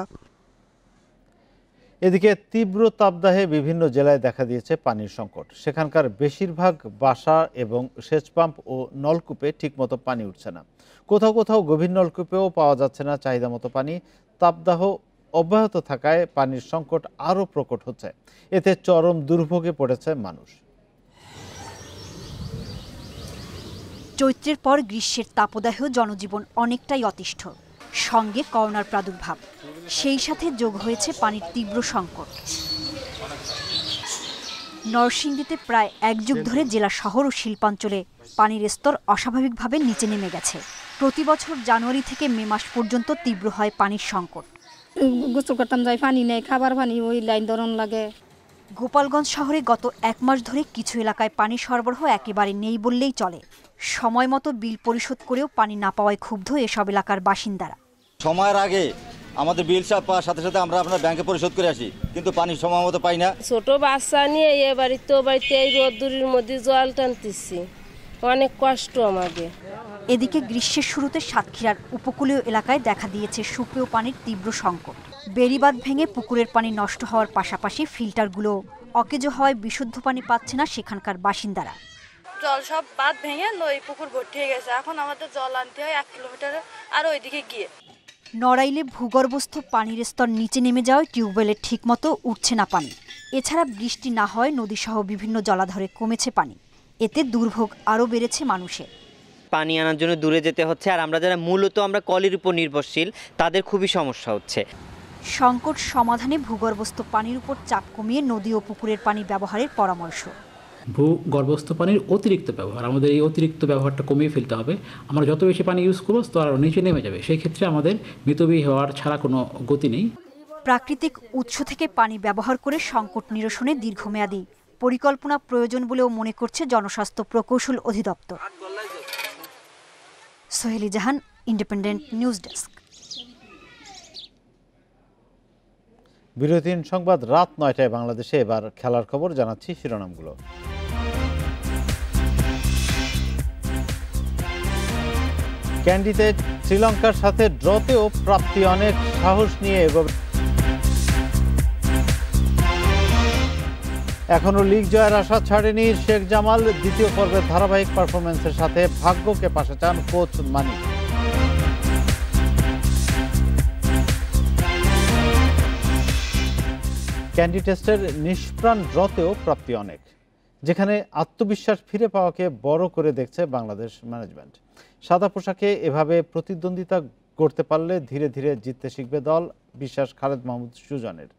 এদিকে তীব্র তাপদাহে বিভিন্ন জেলায় দেখা দিয়েছে পানির সংকট। সেখানকার বেশিরভাগ বাসা এবং সেচ পাম্প ও নলকূপে ঠিকমতো পানি উঠছে না। কোথাও কোথাও গভীর নলকূপেও পাওয়া যাচ্ছে না চাহিদা মতো পানি। তাপদাহ অব্যাহত থাকায় পানির সংকট আরও প্রকট হচ্ছে। এতে চরম দুর্ভোগে পড়েছে মানুষ। চৈত্রের পর গ্রীষ্মের তাপদাহে জনজীবন অনেকটাই অতিষ্ঠ। সঙ্গে করোনার প্রাদুর্ভাব, সেই সাথে যোগ হয়েছে পানির তীব্র সংকট। নরসিংদীতে প্রায় 1 যুগ ধরে জেলা শহর ও শিল্পাঞ্চলে পানির স্তর অস্বাভাবিকভাবে নিচে নেমে গেছে। প্রতি বছর জানুয়ারি থেকে মে মাস পর্যন্ত তীব্র হয় পানির সংকট। গোসল করতাম যাই, পানি নেই, খাবার পানি ওই লাইন ধরন লাগে। গোপালগঞ্জ শহরে গত 1 মাস ধরে কিছু এলাকায় পানি সরবরাহ একেবারে নেই বললেই চলে। সময় মতো বিল পরিশোধ করেও পানি না পাওয়ায় ক্ষুব্ধ এসব এলাকার বাসিন্দারা। সময়ের আগে আমাদের বিল পাওয়ার সাথে সাথে আমরা আপনার ব্যাংকে পরিশোধ করে আসি, কিন্তু পানি সময় মতো পাই না। ছোট বাচ্চা নিয়ে এ বাড়িতে এই রোদ্দুরির মধ্যে জল টানতেছি, অনেক কষ্ট আমাদের। এদিকে গ্রীষ্মের শুরুতে সাতক্ষীরার উপকূলীয় এলাকায় দেখা দিয়েছে সুপেয় পানির তীব্র সংকট। বেড়িবাঁধ ভেঙে পুকুরের পানি নষ্ট হওয়ার পাশাপাশি ফিল্টারগুলো অকেজো হওয়ায় বিশুদ্ধ পানি পাচ্ছে না সেখানকার বাসিন্দারা। জল সব বাঁধ ভেঙে নই পুকুর ভর্তি হয়ে গেছে, এখন আমাদের জল আনতে হয় 1 কিলোমিটার আর ওইদিকে গিয়ে। নড়াইলে ভূগর্ভস্থ পানির স্তর নিচে নেমে যাওয়ায় টিউবওয়েলে ঠিকমতো উঠছে না পানি। এছাড়া বৃষ্টি না হয় নদীসহ বিভিন্ন জলাধারে কমেছে পানি। এতে দুর্ভোগ আরও বেড়েছে মানুষের। পানি আনার জন্য দূরে যেতে হচ্ছে, আর আমরা যারা মূলত আমরা কলের উপর নির্ভরশীল তাদের খুবই সমস্যা হচ্ছে। সংকট সমাধানে ভূগর্ভস্থ পানির উপর চাপ কমিয়ে নদী ও পুকুরের পানি ব্যবহারের পরামর্শ। ভূগর্ভস্থ পানির অতিরিক্ত ব্যবহার, আমাদের এই অতিরিক্ত ব্যবহারটা কমিয়ে ফেলতে হবে। আমরা যত বেশি পানি ইউজ করবো তো আরও নিচে নেমে যাবে, সেই ক্ষেত্রে আমাদের মিতব্যয়ী হওয়ার ছাড়া কোনো গতি নেই। প্রাকৃতিক উৎস থেকে পানি ব্যবহার করে সংকট নিরসনে দীর্ঘমেয়াদী পরিকল্পনা প্রয়োজন বলেও মনে করছে জনস্বাস্থ্য প্রকৌশল অধিদপ্তর। Soheli Jahan, Independent News desk. বিরতিহীন সংবাদ রাত 9টায় বাংলাদেশে। এবার খেলার খবর জানাচ্ছি শিরোনামগুলো। ক্যান্ডিতে শ্রীলঙ্কার সাথে ড্রতেও প্রাপ্তি অনেক, সাহস নিয়ে এগোবে। এখনও লিগ জয়ের আশা ছাড়েনি শেখ জামাল, দ্বিতীয় পর্বের ধারাবাহিক পারফরমেন্সের সাথে ভাগ্যকে পাশে চান কোচ মানিক। ক্যান্ডি টেস্টের নিষ্প্রাণ ড্রতেও প্রাপ্তি অনেক, যেখানে আত্মবিশ্বাস ফিরে পাওয়াকে বড় করে দেখছে বাংলাদেশ ম্যানেজমেন্ট। সাদা পোশাকে এভাবে প্রতিদ্বন্দ্বিতা করতে পারলে ধীরে ধীরে জিততে শিখবে দল, বিশ্বাস খালেদ মাহমুদ সুজনের।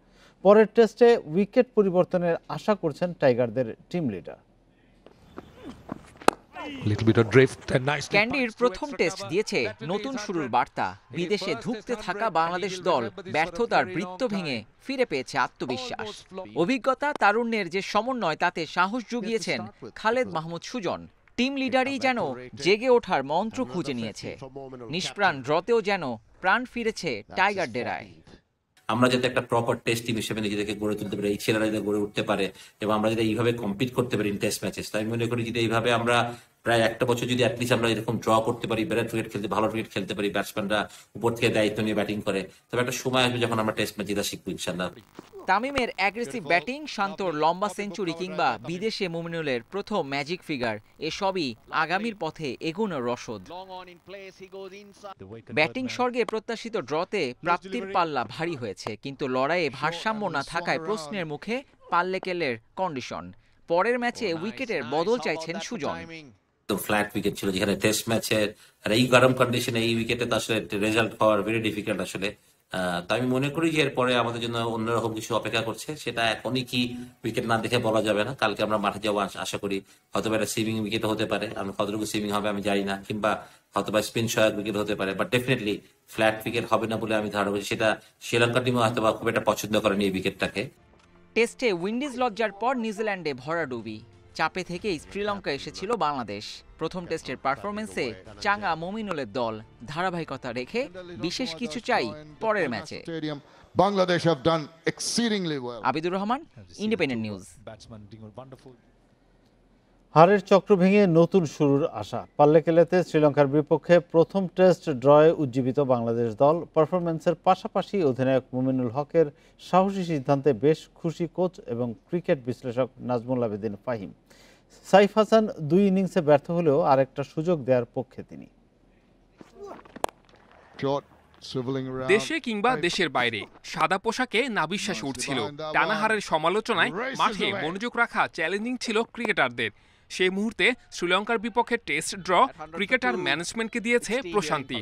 পরের টেস্টে উইকেট পরিবর্তনের আশা করছেন টাইগারদের টিম লিডার। ক্যান্ডির প্রথম টেস্ট দিয়েছে নতুন শুরুর বার্তা। বিদেশে ধুঁকতে থাকা বাংলাদেশ দল ব্যর্থতার বৃত্ত ভেঙে ফিরে পেয়েছে আত্মবিশ্বাস। অভিজ্ঞতা, তারুণ্যের যে সমন্বয়, তাতে সাহস জুগিয়েছেন খালেদ মাহমুদ সুজন। টিম লিডারই যেন জেগে ওঠার মন্ত্র খুঁজে নিয়েছে। নিষ্প্রাণ ড্রতেও যেন প্রাণ ফিরেছে টাইগার ডেরায়। আমরা যাতে একটা প্রপার টেস্ট টিম হিসেবে নিজেদেরকে গড়ে তুলতে পারি, এই ছেলেরা যাতে গড়ে উঠতে পারে এবং আমরা যদি এইভাবে কম্পিট করতে পারি ইন টেস্ট ম্যাচেস, তাই আমি মনে করি যদি এইভাবে আমরা প্রায় একটা বছর যদি অ্যাটলিস্ট আমরা এরকম ড্র করতে পারি, বেটার ক্রিকেট খেলতে, ভালো ক্রিকেট খেলতে পারি, ব্যাটসম্যানরা উপর থেকে দায়িত্ব নিয়ে ব্যাটিং করে, তবে একটা সময় আসবে যখন আমরা টেস্ট ম্যাচ জেতা শিখবো ইনশাআল্লাহ। তামিমের অ্যাগ্রেসিভ ব্যাটিং, শান্তর লম্বা সেঞ্চুরি কিংবা বিদেশে মুমিনুলের প্রথম ম্যাজিক ফিগার, এসবই আগামীর পথে এগোনোর রসদ। ব্যাটিং স্বর্গে প্রত্যাশিত ড্রতে প্রাপ্তির পাল্লা ভারী হয়েছে, কিন্তু লড়াইয়ে ভারসাম্য না থাকায় প্রশ্নের মুখে পাল্লেকেলের কন্ডিশন। পরের ম্যাচে উইকেটের বদল চাইছেন সুজন। তো ফ্ল্যাট উইকেট ছিল, যেখানে টেস্ট ম্যাচের আর এই গরম কন্ডিশনে এই উইকেটে তো আসলে রেজাল্ট হওয়ার ভেরি ডিফিকাল্ট আসলে। তা আমি মনে করি যে এরপরে আমাদের জন্য অন্যরকম কিছু অপেক্ষা করছে, সেটা এখনই কি উইকেট না দেখে বলা যাবে না। কালকে আমরা মাঠে যাবো আশা করি, হয়তো একটা সিমিং উইকেট হতে পারে, আমি কতটুকু সিমিং হবে আমি জানি না, কিংবা হয়তো বা স্পিন সহায়ক উইকেট হতে পারে, বাট ডেফিনেটলি ফ্ল্যাট উইকেট হবে না বলে আমি ধারণা করছি। সেটা শ্রীলঙ্কা টিমও হয়তো বা খুব একটা পছন্দ করেনি এই উইকেটটাকে। টেস্টে উইন্ডিজ লজ্জার পর নিউজিল্যান্ডে ভরাডুবি, চাপে থেকেই শ্রীলঙ্কা এসেছিল বাংলাদেশ। প্রথম টেস্টের পারফরমেন্সে চাঙ্গা মুমিনুলের দল, ধারাবাহিকতা রেখে বিশেষ কিছু চাই পরের ম্যাচে। Bangladesh have done exceedingly well. Abidur Rahman, independent news. হারের চক্র ভেঙে নতুন শুরুর আশা। পাল্লেকেলেতে শ্রীলঙ্কার বিপক্ষে প্রথম টেস্ট ড্রয়ে উজ্জীবিত বাংলাদেশ দল। পারফরমেন্সের পাশাপাশি অধিনায়ক মুমিনুল হকের সাহসী সিদ্ধান্তে বেশ খুশি কোচ এবং ক্রিকেট বিশ্লেষক নাজমুল আবেদিন ফাহিম। সাইফ হাসান 2 ইনিংসে ব্যর্থ হলেও আরেকটা সুযোগ দেওয়ার পক্ষে তিনি। দেশে কিংবা দেশের বাইরে সাদা পোশাকে নাবিশ্বাস উঠছিল। টানাহারের সমালোচনায় মাঠে মনোযোগ রাখা চ্যালেঞ্জিং ছিল ক্রিকেটারদের। সেই মুহূর্তে শ্রীলঙ্কার বিপক্ষে টেস্ট ড্র ক্রিকেটার ম্যানেজমেন্টকে দিয়েছে প্রশান্তি।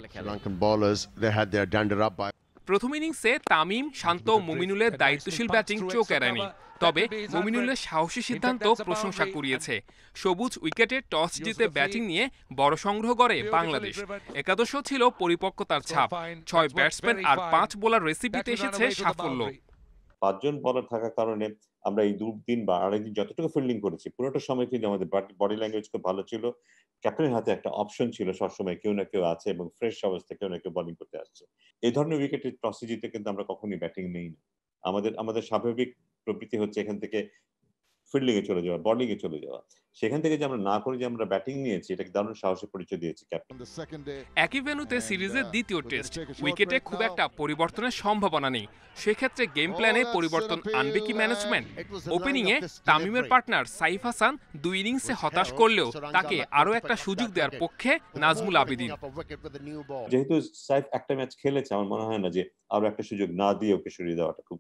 প্রথম ইনিংসে তামিম, শান্ত, মুমিনুলের দায়িত্বশীল ব্যাটিং চোখ এড়ায়নি, তবে মুমিনুলের সাহসী সিদ্ধান্ত প্রশংসা কুড়িয়েছে। সবুজ উইকেটে টস জিতে ব্যাটিং নিয়ে বড় সংগ্রহ করে বাংলাদেশ। একাদশও ছিল পরিপক্কতার ছাপ। 6 ব্যাটসম্যান আর 5 বোলার রেসিপিতে এসেছে সাফল্য। 5 জন বোলার থাকার কারণে আমরা এই 2 দিন বা আড়াই দিন যতটুকু ফিল্ডিং করেছি, পুরোটা সময় কিন্তু আমাদের বডি ল্যাঙ্গুয়েজ খুব ভালো ছিল। ক্যাপ্টেনের হাতে একটা অপশন ছিল, সবসময় কেউ না কেউ আছে এবং ফ্রেশ অবস্থায় কেউ না কেউ বোলিং করতে আসছে। এই ধরনের উইকেটে টসে জিতে কিন্তু আমরা কখনোই ব্যাটিং নেই না। আমাদের স্বাভাবিক প্রবৃত্তি হচ্ছে এখান থেকে ফিল্ডিং এ চলে যাওয়া, বোলিং এ চলে যাওয়া। সেখান থেকে যে আমরা না করে যে আমরা ব্যাটিং নিয়েছি, এটাকে দারুণ সাহসের পরিচয় দিয়েছে ক্যাপ্টেন। একই ভেন্যুতে সিরিজের দ্বিতীয় টেস্ট, উইকেটে খুব একটা পরিবর্তনের সম্ভাবনা নেই। সেক্ষেত্রে গেম প্ল্যানে পরিবর্তন আনবে কি ম্যানেজমেন্ট? ওপেনিংয়ে তামিমের পার্টনার সাইফ হাসান 2 ইনিংসে হতাশ করলেও তাকে আরও একটা সুযোগ দেওয়ার পক্ষে নাজমুল আবেদিন। যেহেতু সাইফ একটা ম্যাচ খেলেছে, আমার মনে হয় না যে আরো একটা সুযোগ না দিয়ে ওকে সরিয়ে দেওয়াটা খুব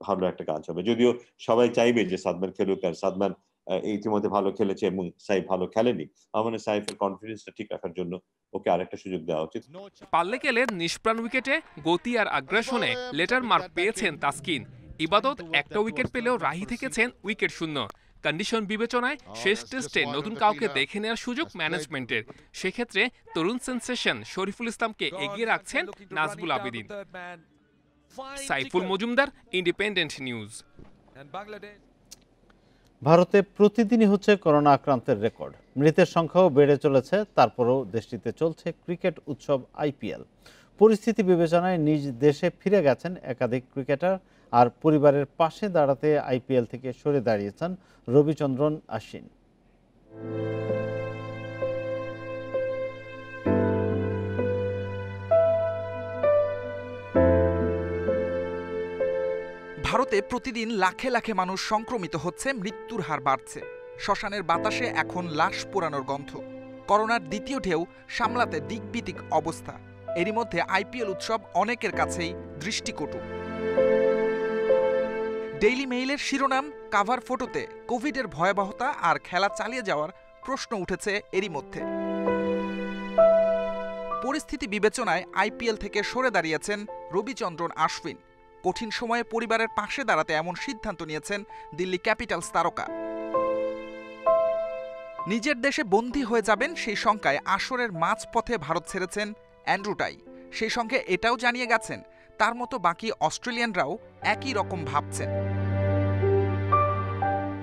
ভালো একটা কাজ হবে। যদিও সবাই চাইবে যে সাদমান খেলুক, আর সাদমান ইতিমধ্যে ভালো খেলেছে এবং সাইফ ভালো খেলেনি। আমার মনে হয় সাইফের কনফিডেন্সটা ঠিক রাখার জন্য ওকে আরেকটা সুযোগ দেওয়া উচিত। পাল্লেকেলের নিষ্প্রাণ উইকেটে গতি আর আগ্রাসনে লেটার মার্ক পেয়েছেন তাসকিন। ইবাদত একটা উইকেট পেলেও রাহি থেকেছেন উইকেট শূন্য। কন্ডিশন বিবেচনায় শেষ টেস্টে নতুন কাউকে দেখে নেওয়ার সুযোগ ম্যানেজমেন্টের। সেক্ষেত্রে তরুণ সেন্সেশন শরীফুল ইসলামকে এগিয়ে রাখছেন নাজমুল আবেদিন। Saiful Majumder, Independent News. ভারতে প্রতিদিনই হচ্ছে করোনা আক্রান্তের রেকর্ড, মৃতের সংখ্যাও বেড়ে চলেছে। তারপরেও দেশটিতে চলছে ক্রিকেট উৎসব IPL। পরিস্থিতি বিবেচনায় নিজ দেশে ফিরে গেছেন একাধিক ক্রিকেটার। আর পরিবারের পাশে দাঁড়াতে আইপিএল থেকে সরে দাঁড়িয়েছেন রবিচন্দ্রন আশ্বিন। ভারতে প্রতিদিন লাখে লাখে মানুষ সংক্রমিত হচ্ছে, মৃত্যুর হার বাড়ছে। শ্মশানের বাতাসে এখন লাশ পোড়ানোর গন্ধ। করোনার দ্বিতীয় ঢেউ সামলাতে দিকবিদিক অবস্থা। এরই মধ্যে আইপিএল উৎসব অনেকের কাছেই দৃষ্টিকটু। ডেইলি মেইলের শিরোনাম কাভার ফটোতে কোভিডের ভয়াবহতা আর খেলা চালিয়ে যাওয়ার প্রশ্ন উঠেছে এরই মধ্যে। পরিস্থিতি বিবেচনায় আইপিএল থেকে সরে দাঁড়িয়েছেন রবিচন্দ্রন আশ্বিন। কঠিন সময়ে পরিবারের পাশে দাঁড়াতে এমন সিদ্ধান্ত নিয়েছেন দিল্লি ক্যাপিটালস তারকা। নিজের দেশে বন্দী হয়ে যাবেন সেই শঙ্কায় আসরের মাঝপথে ভারত ছেড়েছেন অ্যান্ড্রু টাই। সেই সঙ্গে এটাও জানিয়ে গেছেন তার মতো বাকি অস্ট্রেলিয়ানরাও একই রকম ভাবছেন।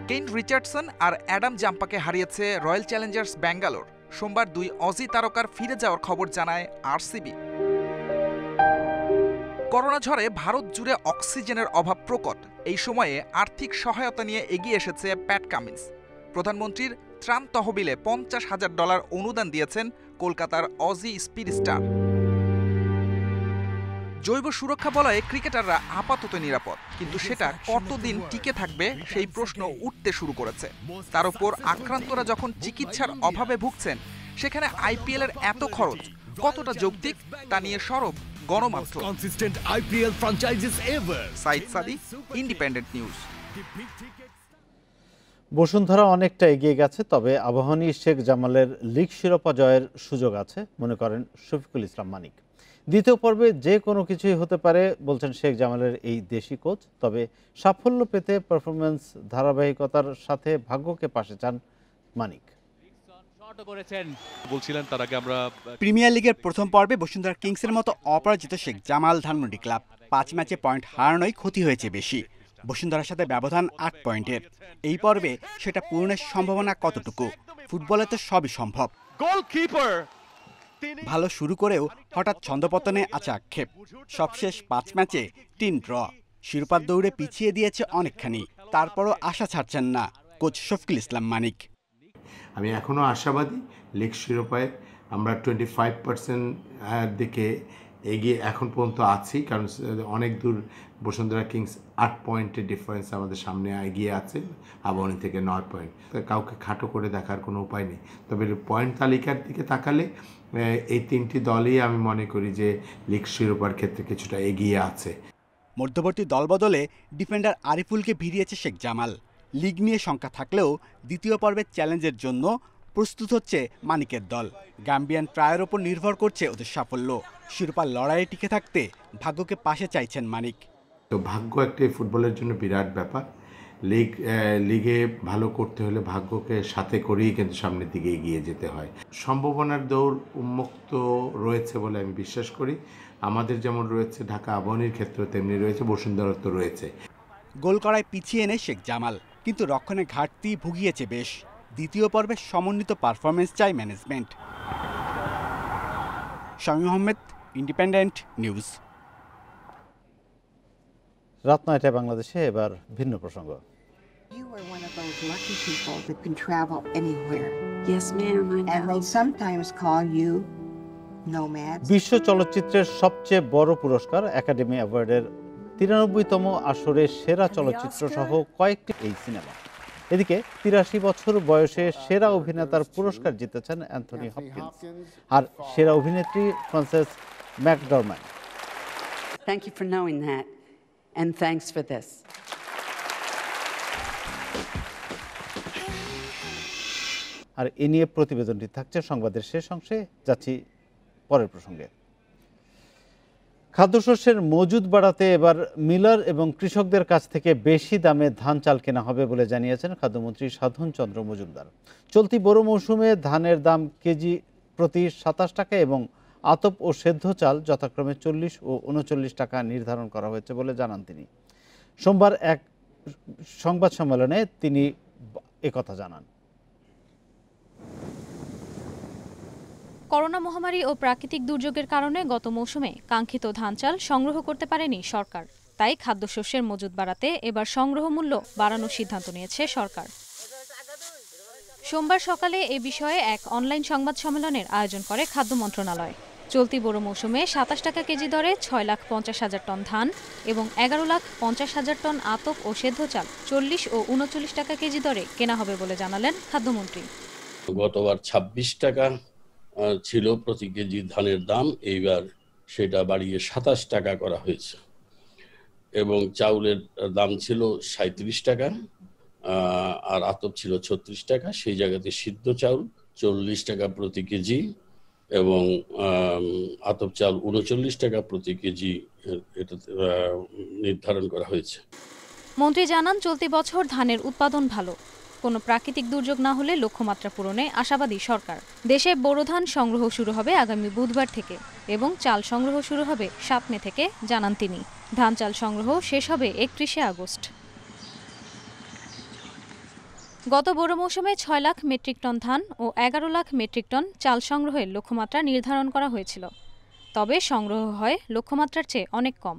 কেন রিচার্ডসন আর অ্যাডাম জাম্পাকে হারিয়েছে রয়্যাল চ্যালেঞ্জার্স ব্যাঙ্গালোর। সোমবার 2 অজি তারকার ফিরে যাওয়ার খবর জানায় আরসিবি। করোনা ঝড়ে ভারত জুড়ে অক্সিজেনের অভাব প্রকট। এই সময়ে আর্থিক সহায়তা নিয়ে এগিয়ে এসেছে প্যাট কামিন্স। প্রধানমন্ত্রীর ত্রাণ তহবিলে $50,000 অনুদান দিয়েছেন কলকাতার অজি স্পিড স্টার। জৈব সুরক্ষা বলয়ে ক্রিকেটাররা আপাতত নিরাপদ, কিন্তু সেটা কতদিন টিকে থাকবে সেই প্রশ্ন উঠতে শুরু করেছে। তার উপর আক্রান্তরা যখন চিকিৎসার অভাবে ভুগছেন, সেখানে আইপিএল এর এত খরচ কতটা যৌক্তিক তা নিয়ে সরব গণমাধ্যম। Saeed Sadik, Independent News. বসুন্ধরা অনেকটা এগিয়ে গেছে, তবে আবাহনী শেখ জামালের লিগ শিরোপা জয়ের সুযোগ আছে মনে করেন শফিকুল ইসলাম মানিক। দ্বিতীয় পর্বে যে কোনো কিছুই হতে পারে বলছেন শেখ জামালের এই দেশি কোচ। তবে সাফল্য পেতে পারফরমেন্স ধারাবাহিকতার সাথে ভাগ্যকে পাশে চান মানিক। বলছিলেন তার আগে আমরা প্রিমিয়ার লিগের প্রথম পর্বে বসুন্ধরা কিংসের মতো অপরাজিত শেখ জামাল ধানমন্ডি ক্লাব 5 ম্যাচে পয়েন্ট হারানোই ক্ষতি হয়েছে বেশি। বসুন্ধরার সাথে ব্যবধান 8 পয়েন্টের। এই পর্বে সেটা পূরণের সম্ভাবনা কতটুকু? ফুটবলে তো সবই সম্ভব। গোলকিপার ভালো শুরু করেও হঠাৎ ছন্দপতনে আছে আক্ষেপ। সবশেষ 5 ম্যাচে 3 ড্র। শিরোপার দৌড়ে পিছিয়ে দিয়েছে অনেকখানি, তারপরও আশা ছাড়ছেন না কোচ শফিকুল ইসলাম মানিক। আমি এখনও আশাবাদী লিগ শিরোপায় আমরা 25% দিকে এগিয়ে এখন পর্যন্ত আছি, কারণ অনেক দূর বসুন্ধরা কিংস 8 পয়েন্টের ডিফারেন্স আমাদের সামনে এগিয়ে আছে, আবাহনী থেকে 9 পয়েন্ট। কাউকে খাটো করে দেখার কোনো উপায় নেই। তবে পয়েন্ট তালিকার দিকে তাকালে এই 3টি দলই আমি মনে করি যে লিগ শিরোপার ক্ষেত্রে কিছুটা এগিয়ে আছে। মধ্যবর্তী দলবদলে ডিফেন্ডার আরিফুলকে ভিড়িয়েছে শেখ জামাল। লিগ নিয়ে শঙ্কা থাকলেও দ্বিতীয় পর্বের চ্যালেঞ্জের জন্য প্রস্তুত হচ্ছে মানিকের দল। গাম্বিয়ান ট্রায়ের ওপর নির্ভর করছে ওদের সাফল্য। শিরোপার লড়াইয়ে টিকে থাকতে ভাগ্যকে পাশে চাইছেন মানিক। তো ভাগ্য একটি ফুটবলের জন্য বিরাট ব্যাপার। লিগে ভালো করতে হলে ভাগ্যকে সাথে করেই কিন্তু সামনের দিকে এগিয়ে যেতে হয়। সম্ভাবনার দৌড় উন্মুক্ত রয়েছে বলে আমি বিশ্বাস করি। আমাদের যেমন রয়েছে ঢাকা আবাহনীর ক্ষেত্রে, তেমনি রয়েছে বসুন্ধরা তো রয়েছে। গোল করায় পিছিয়ে এনে শেখ জামাল, কিন্তু রক্ষণে ঘাটতি ভুগিয়েছে বেশ। দ্বিতীয় পর্বে সমন্বিত পারফরমেন্স চাই management. Shamim Ahmed, independent news. রাত 9টায় বাংলাদেশে এবার ভিন্ন প্রসঙ্গ। You are one of those lucky people that can travel anywhere. Yes, ma'am. And they sometimes call you nomads. বিশ্ব চলচ্চিত্রের সবচেয়ে বড় পুরস্কার একাডেমি অ্যাওয়ার্ডের 93তম আসরে সেরা চলচ্চিত্র সহ কয়েকটি এই সিনেমা। এদিকে 83 বছর বয়সে সেরা অভিনেতার পুরস্কার জিতেছেন অ্যান্থনি হপকিন্স আর সেরা অভিনেত্রী Frances ম্যাকডরম্যান্ড। Thank you for knowing that and thanks for this. আর এ নিয়ে প্রতিবেদনটি থাকছে সংবাদের শেষ অংশে। যাচ্ছি পরের প্রসঙ্গে। খাদ্যশস্যের মজুদ বাড়াতে এবার মিলার এবং কৃষকদের কাছ থেকে বেশি দামে ধান চাল কেনা হবে বলে জানিয়েছেন খাদ্যমন্ত্রী সাধন চন্দ্র মজুমদার। চলতি বোরো মৌসুমে ধানের দাম কেজি প্রতি 27 টাকা এবং আতপ ও সেদ্ধ চাল যথাক্রমে 40 ও 39 টাকা নির্ধারণ করা হয়েছে বলে জানান তিনি। সোমবার এক সংবাদ সম্মেলনে তিনি একথা জানান। করোনা মহামারী ও প্রাকৃতিক দুর্যোগের কারণে গত মৌসুমে কাঙ্ক্ষিত ধান চাল সংগ্রহ করতে পারেনি সরকার। তাই খাদ্যশস্যের মজুদ বাড়াতে এবার সংগ্রহ মূল্য বাড়ানোর সিদ্ধান্ত নিয়েছে সরকার। সোমবার সকালে এ বিষয়ে এক অনলাইন সংবাদ সম্মেলনের আয়োজন করে খাদ্য মন্ত্রণালয়। চলতি বোরো মৌসুমে ২৭ টাকা কেজি দরে ৬,৫০,০০০ টন ধান এবং ১১,৫০,০০০ টন আতপ ও সেদ্ধ চাল ৪০ ও ৩৯ টাকা কেজি দরে কেনা হবে বলে জানালেন খাদ্যমন্ত্রী। গতবার ২৬ টাকা ছিল প্রতি কেজি ধানের দাম, এইবার সেটা বাড়িয়ে ২৭ টাকা করা হয়েছে এবং চাউলের দাম ছিল ৩৭ টাকা আর আতপ ছিল ৩৬ টাকা। সেই জায়গাতে সিদ্ধ চাউল ৪০ টাকা প্রতি কেজি এবং আতপ চাল ৩৯ টাকা প্রতি কেজি এটা নির্ধারণ করা হয়েছে। মন্ত্রী জানান, চলতি বছর ধানের উৎপাদন ভালো। কোনো প্রাকৃতিক দুর্যোগ না হলে লক্ষ্যমাত্রা পূরণে আশাবাদী সরকার। দেশে বোরো ধান সংগ্রহ শুরু হবে আগামী বুধবার থেকে এবং চাল সংগ্রহ শুরু হবে ৭ মে থেকে, জানান তিনি। ধান চাল সংগ্রহ শেষ হবে ৩১ আগস্ট। গত বোরো মৌসুমে ৬ লাখ মেট্রিক টন ধান ও ১১ লাখ মেট্রিক টন চাল সংগ্রহের লক্ষ্যমাত্রা নির্ধারণ করা হয়েছিল। তবে সংগ্রহ হয় লক্ষ্যমাত্রার চেয়ে অনেক কম।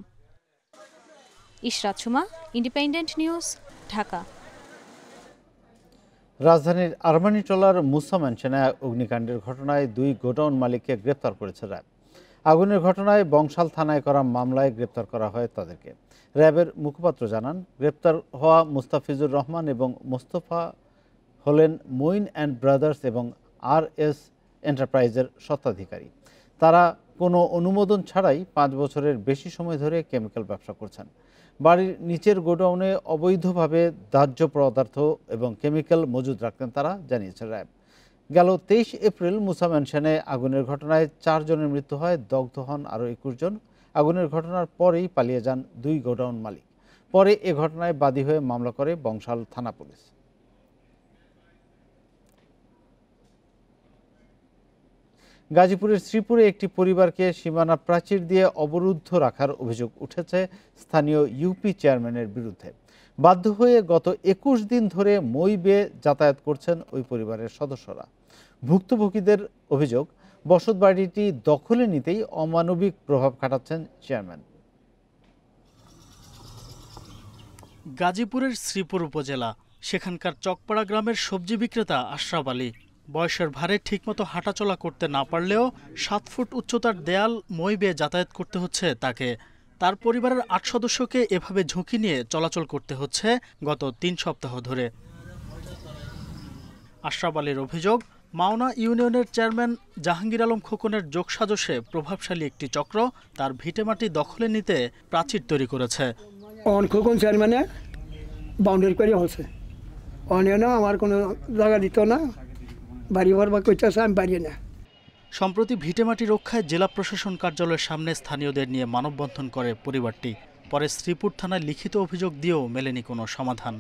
Ishrat Suma, Independent News, Dhaka. রাজধানীর আরমানিটোলার মুসা ম্যানশনে অগ্নিকাণ্ডের ঘটনায় ২ গোডাউন মালিককে গ্রেপ্তার করেছে র্যাব। আগুনের ঘটনায় বংশাল থানায় করা মামলায় গ্রেপ্তার করা হয় তাদেরকে। র্যাবের মুখপাত্র জানান, গ্রেপ্তার হওয়া মুস্তাফিজুর রহমান এবং মোস্তফা হলেন মঈন অ্যান্ড ব্রাদার্স এবং RS এন্টারপ্রাইজের স্বত্বাধিকারী। তারা কোনো অনুমোদন ছাড়াই ৫ বছরের বেশি সময় ধরে কেমিক্যাল ব্যবসা করছেন। বাড়ির নিচের গোডাউনে অবৈধভাবে দাহ্য পদার্থ এবং কেমিক্যাল মজুদ রাখতেন তারা, জানিয়েছে র্যাব। গেল ২৩ এপ্রিল মুসা ম্যানশনে আগুনের ঘটনায় ৪ জনের মৃত্যু হয়, দগ্ধ হন আরও ২১ জন। আগুনের ঘটনার পরেই পালিয়ে যান ২ গোডাউন মালিক। পরে এ ঘটনায় বাদী হয়ে মামলা করে বংশাল থানা পুলিশ। গাজীপুরের শ্রীপুরে একটি পরিবারকে সীমানা প্রাচীর দিয়ে অবরুদ্ধ রাখার অভিযোগ উঠেছে স্থানীয় ইউপি চেয়ারম্যানের বিরুদ্ধে। বাধ্য হয়ে গত ২১ দিন ধরে মই বেয়ে যাতায়াত করছেন ওই পরিবারের সদস্যরা। ভুক্তভোগীদের অভিযোগ, বসতবাড়িটি দখলে নিতেই অমানবিক প্রভাব খাটাচ্ছেন চেয়ারম্যান। গাজীপুরের শ্রীপুর উপজেলা, সেখানকার চকপাড়া গ্রামের সবজি বিক্রেতা আশরাফ আলী বয়সের ভারে ঠিকমতো হাঁটাচলা করতে না পারলেও ৭ ফুট উচ্চতার দেয়াল মই বেয়ে যাতায়াত করতে হচ্ছে তাকে। তার পরিবারের ৮ সদস্যকে এভাবে ঝুঁকি নিয়ে চলাচল করতে হচ্ছে গত ৩ সপ্তাহ ধরে। আশরাফ আলীর অভিযোগ, মাওনা ইউনিয়নের চেয়ারম্যান জাহাঙ্গীর আলম খোকনের যোগসাজশে প্রভাবশালী একটি চক্র তার ভিটেমাটি দখলে নিতে প্রাচীর তৈরি করেছে। খোকন চেয়ারম্যানে বাউন্ডারি করে হচ্ছে, না আমার কোনো জায়গা দিত না, বাড়ি ভরবা করতেছে, আমি বাড়ি না। সম্প্রতি ভিটেমাটি রক্ষায় জেলা প্রশাসন কার্যালয়ের সামনে স্থানীয়দের নিয়ে মানববন্ধন করে পরিবারটি। পরে শ্রীপুর থানায় লিখিত অভিযোগ দিয়েও মেলেনি কোনো সমাধান।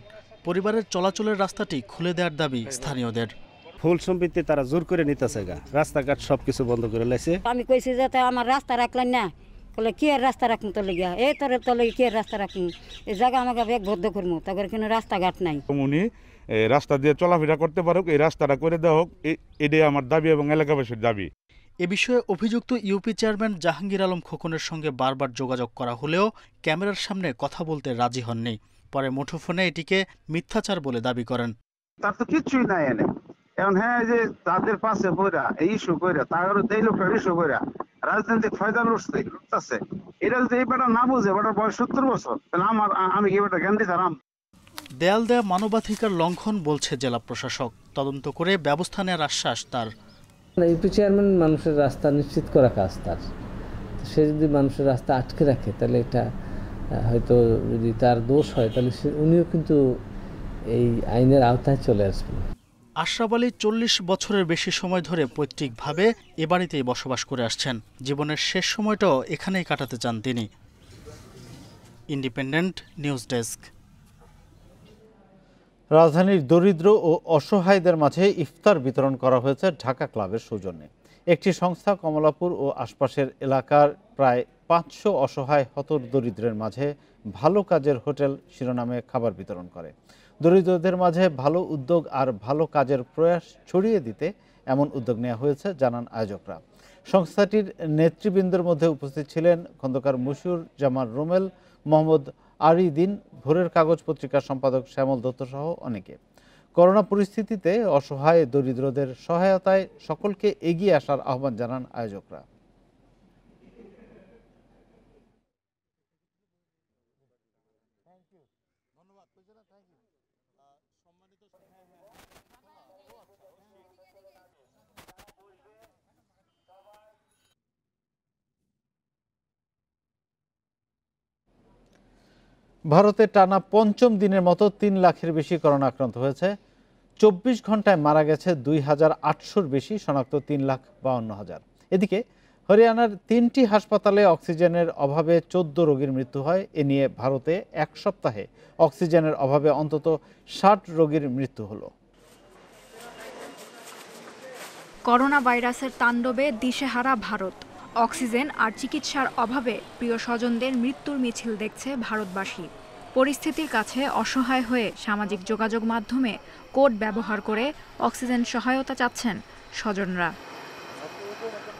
পরিবারের চলাচলের রাস্তাটি খুলে দেওয়ার দাবি স্থানীয়দের। ফুল সম্পত্তি তারা জোর করে নিতেছে, রাস্তাঘাট সবকিছু বন্ধ করে লাইছে। আমি কইছি যে আমার রাস্তা রাখলেন না, বলে কি আর রাস্তা রাখুন তো লেগে, এই তোর তলে কি আর রাস্তা রাখুন, এই জায়গা আমাকে ব্যাগ বদ্ধ করবো, তাদের কোনো রাস্তাঘাট নাই। উনি রাস্তা দিয়ে চলাফেরা করতে পারুক, এই রাস্তাটা করে দেওয়া হোক, এটাই আমার দাবি এবং এলাকাবাসীর দাবি। এ বিষয়ে অভিযুক্ত ইউপি চেয়ারম্যান জাহাঙ্গীর আলম খোকনের সঙ্গে বারবার যোগাযোগ করা হলেও ক্যামেরার সামনে কথা বলতে রাজি হননি। পরে মুঠোফোনে এটিকে মিথ্যাচার বলে দাবি করেন। তার তো কিছুই নাই এনে, এখন হ্যাঁ যে তাদের পাশে বইরা এই ইস্যু কইরা তার এই লোকটার ইস্যু কইরা রাজনৈতিক ফায়দা লুটছে। এটা যদি এই বেটা না বুঝে, বেটার বয়স ৭০ বছর, তাহলে আমি কি বেটা জ্ঞান দিতাম? দেয়াল দেয়া মানবাধিকার লঙ্ঘন বলছে জেলা প্রশাসক। তদন্ত করে ব্যবস্থা নেওয়ার আশ্বাস তার। ইউপি চেয়ারম্যান মানুষের রাস্তা নিশ্চিত করা কাজ তার। সে যদি মানুষের রাস্তা আটকে রাখে তাহলে এটা হয়তো যদি তার দোষ হয় তাহলে উনিও কিন্তু এই আইনের আওতায় চলে আসবেন। আশরাফ আলী ৪০ বছরের বেশি সময় ধরে পৈতৃকভাবে এ বাড়িতেই বসবাস করে আসছেন। জীবনের শেষ সময়টাও এখানেই কাটাতে চান তিনি। Independent News desk. রাজধানীর দরিদ্র ও অসহায়দের মাঝে ইফতার বিতরণ করা হয়েছে ঢাকা ক্লাবের সৌজন্যে। একটি সংস্থা কমলাপুর ও আশপাশের এলাকার প্রায় ৫০০ অসহায় হতদরিদ্রের মাঝে ভালো কাজের হোটেল শিরোনামে খাবার বিতরণ করে। দরিদ্রদের মাঝে ভালো উদ্যোগ আর ভালো কাজের প্রয়াস ছড়িয়ে দিতে এমন উদ্যোগ নেওয়া হয়েছে, জানান আয়োজকরা। সংস্থাটির নেতৃবৃন্দের মধ্যে উপস্থিত ছিলেন খন্দকার মুশিউর জামান রুমেল, মোহাম্মদ আরিদিন, ভোরের কাগজ পত্রিকার সম্পাদক শ্যামল দত্ত সহ অনেকে। করোনা পরিস্থিতিতে অসহায় দরিদ্রদের সহায়তায় সকলকে এগিয়ে আসার আহ্বান জানান আয়োজকরা। ভারতে টানা পঞ্চম দিনের মতো ৩ লাখের বেশি করোনা আক্রান্ত হয়েছে। ২৪ ঘন্টায় মারা গেছে ২,৮০০-র বেশি, শনাক্ত ৩,৫২,০০০। এদিকে হরিয়ানার ৩টি হাসপাতালে অক্সিজেনের অভাবে ১৪ রোগীর মৃত্যু হয়। এ নিয়ে ভারতে এক সপ্তাহে অক্সিজেনের অভাবে অন্তত ৬০ রোগীর মৃত্যু হলো। করোনা ভাইরাসের তাণ্ডবে দিশেহারা ভারত। অক্সিজেন আর চিকিৎসার অভাবে প্রিয় স্বজনদের মৃত্যুর মিছিল দেখছে ভারতবাসী। পরিস্থিতির কাছে অসহায় হয়ে সামাজিক যোগাযোগ মাধ্যমে কোড ব্যবহার করে অক্সিজেন সহায়তা চাচ্ছেন স্বজনরা।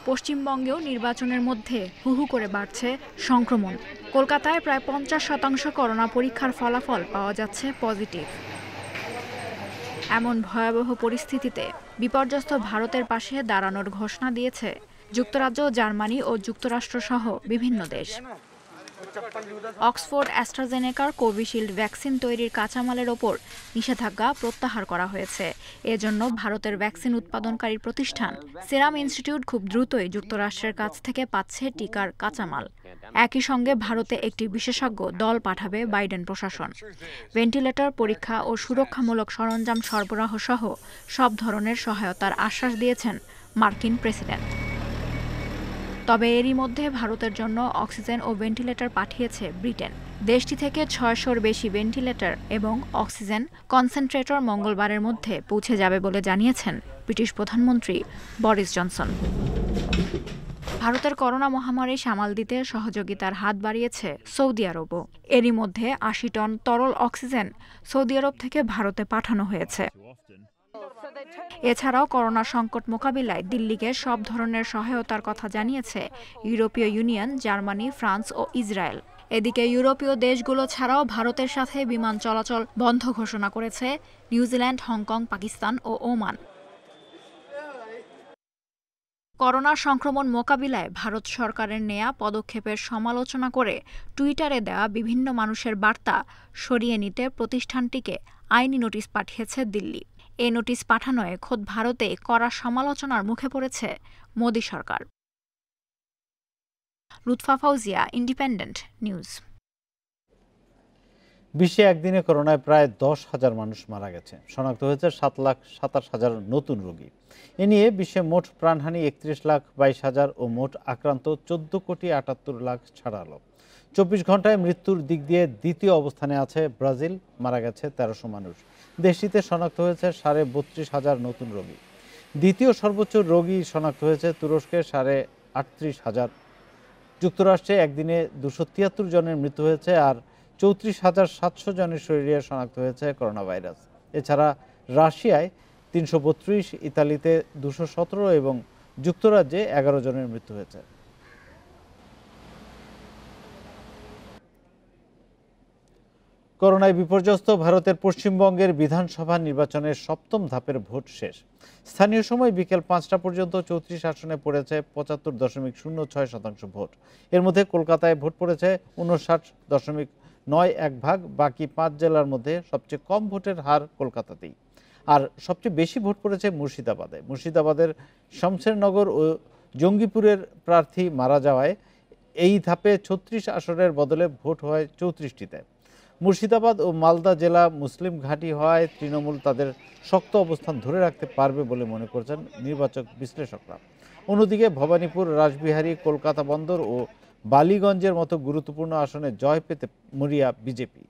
পশ্চিমবঙ্গেও নির্বাচনের মধ্যে হুহু করে বাড়ছে সংক্রমণ। কলকাতায় প্রায় ৫০% করোনা পরীক্ষার ফলাফল পাওয়া যাচ্ছে পজিটিভ। এমন ভয়াবহ পরিস্থিতিতে বিপর্যস্ত ভারতের পাশে দাঁড়ানোর ঘোষণা দিয়েছে যুক্তরাজ্য, জার্মানি ও যুক্তরাষ্ট্র সহ বিভিন্ন দেশ। অক্সফোর্ড অ্যাস্ট্রাজেনেকার কোভিশিল্ড ভ্যাকসিন তৈরির কাঁচামালের ওপর নিষেধাজ্ঞা প্রত্যাহার করা হয়েছে। এজন্য ভারতের ভ্যাকসিন উৎপাদনকারী প্রতিষ্ঠান সেরাম ইনস্টিটিউট খুব দ্রুতই যুক্তরাষ্ট্রের কাছ থেকে পাচ্ছে টিকার কাঁচামাল। একই সঙ্গে ভারতে একটি বিশেষজ্ঞ দল পাঠাবে বাইডেন প্রশাসন। ভেন্টিলেটর, পরীক্ষা ও সুরক্ষামূলক সরঞ্জাম সরবরাহ সহ সব ধরনের সহায়তার আশ্বাস দিয়েছেন মার্কিন প্রেসিডেন্ট। তবে এরই মধ্যে ভারতের জন্য অক্সিজেন ও ভেন্টিলেটর পাঠিয়েছে ব্রিটেন। দেশটি থেকে ৬০০-র বেশি ভেন্টিলেটর এবং অক্সিজেন কনসেন্ট্রেটর মঙ্গলবারের মধ্যে পৌঁছে যাবে বলে জানিয়েছেন ব্রিটিশ প্রধানমন্ত্রী বরিস জনসন। ভারতের করোনা মহামারী সামাল দিতে সহযোগিতার হাত বাড়িয়েছে সৌদি আরবও। এরই মধ্যে ৮০ টন তরল অক্সিজেন সৌদি আরব থেকে ভারতে পাঠানো হয়েছে। এছাড়াও করোনা সংকট মোকাবিলায় দিল্লিকে সব ধরনের সহায়তার কথা জানিয়েছে ইউরোপীয় ইউনিয়ন, জার্মানি, ফ্রান্স ও ইসরায়েল। এদিকে ইউরোপীয় দেশগুলো ছাড়াও ভারতের সাথে বিমান চলাচল বন্ধ ঘোষণা করেছে নিউজিল্যান্ড, হংকং, পাকিস্তান ও ওমান। করোনা সংক্রমণ মোকাবিলায় ভারত সরকারের নেয়া পদক্ষেপের সমালোচনা করে টুইটারে দেওয়া বিভিন্ন মানুষের বার্তা সরিয়ে নিতে প্রতিষ্ঠানটিকে আইনি নোটিশ পাঠিয়েছে দিল্লি। এই নোটিশ পাঠানোয় খোদ ভারতে কড়া সমালোচনার মুখে পড়েছে মোদি সরকার। Lutfa Fauzia, Independent News. বিশ্বে একদিনে করোনায় প্রায় ১০,০০০ মানুষ মারা গেছে। শনাক্ত হয়েছে ৭,২৭,০০০ নতুন রোগী। এ নিয়ে বিশ্বে মোট প্রাণহানি ৩১,২২,০০০ ও মোট আক্রান্ত ১৪,৭৮,০০,০০০ ছাড়ালো। ২৪ ঘন্টায় মৃত্যুর দিক দিয়ে দ্বিতীয় অবস্থানে আছে ব্রাজিল, মারা গেছে ১৩০০ মানুষ। দেশটিতে শনাক্ত হয়েছে ৩২,৫০০ নতুন রোগী। দ্বিতীয় সর্বোচ্চ রোগী শনাক্ত হয়েছে তুরস্কে ৩৮,০০০। যুক্তরাষ্ট্রে একদিনে ২৭৩ জনের মৃত্যু হয়েছে, আর ৩৪,৭০০ জনের শরীরে শনাক্ত হয়েছে করোনা ভাইরাস। এছাড়া রাশিয়ায় ৩৩২, ইতালিতে ২১৭ এবং যুক্তরাজ্যে ১১ জনের মৃত্যু হয়েছে। করোনায় বিপর্যস্ত ভারতের পশ্চিমবঙ্গের বিধানসভা নির্বাচনের ৭ম ধাপের ভোট শেষ। স্থানীয় সময় বিকেল ৫টা পর্যন্ত ৩৪ আসনে পড়েছে ৭৫.০৬% ভোট। এর মধ্যে কলকাতায় ভোট পড়েছে ৫৯.৯১%। বাকি ৫ জেলার মধ্যে সবচেয়ে কম ভোটের হার কলকাতাতেই। আর সবচেয়ে বেশি ভোট পড়েছে মুর্শিদাবাদে। মুর্শিদাবাদের শমশেরনগর ও জঙ্গিপুরের প্রার্থী মারা যাওয়ায় এই ধাপে ৩৬ আসনের বদলে ভোট হয় ৩৪টিতে। মুর্শিদাবাদ ও মালদা জেলা মুসলিম ঘাঁটি হওয়ায় তৃণমূল তাদের শক্ত অবস্থান ধরে রাখতে পারবে বলে মনে করছেন নির্বাচক বিশ্লেষকরা। অন্যদিকে ভবানীপুর, রাসবিহারী, কলকাতা বন্দর ও বালিগঞ্জের মতো গুরুত্বপূর্ণ আসনে জয় পেতে মরিয়া বিজেপি।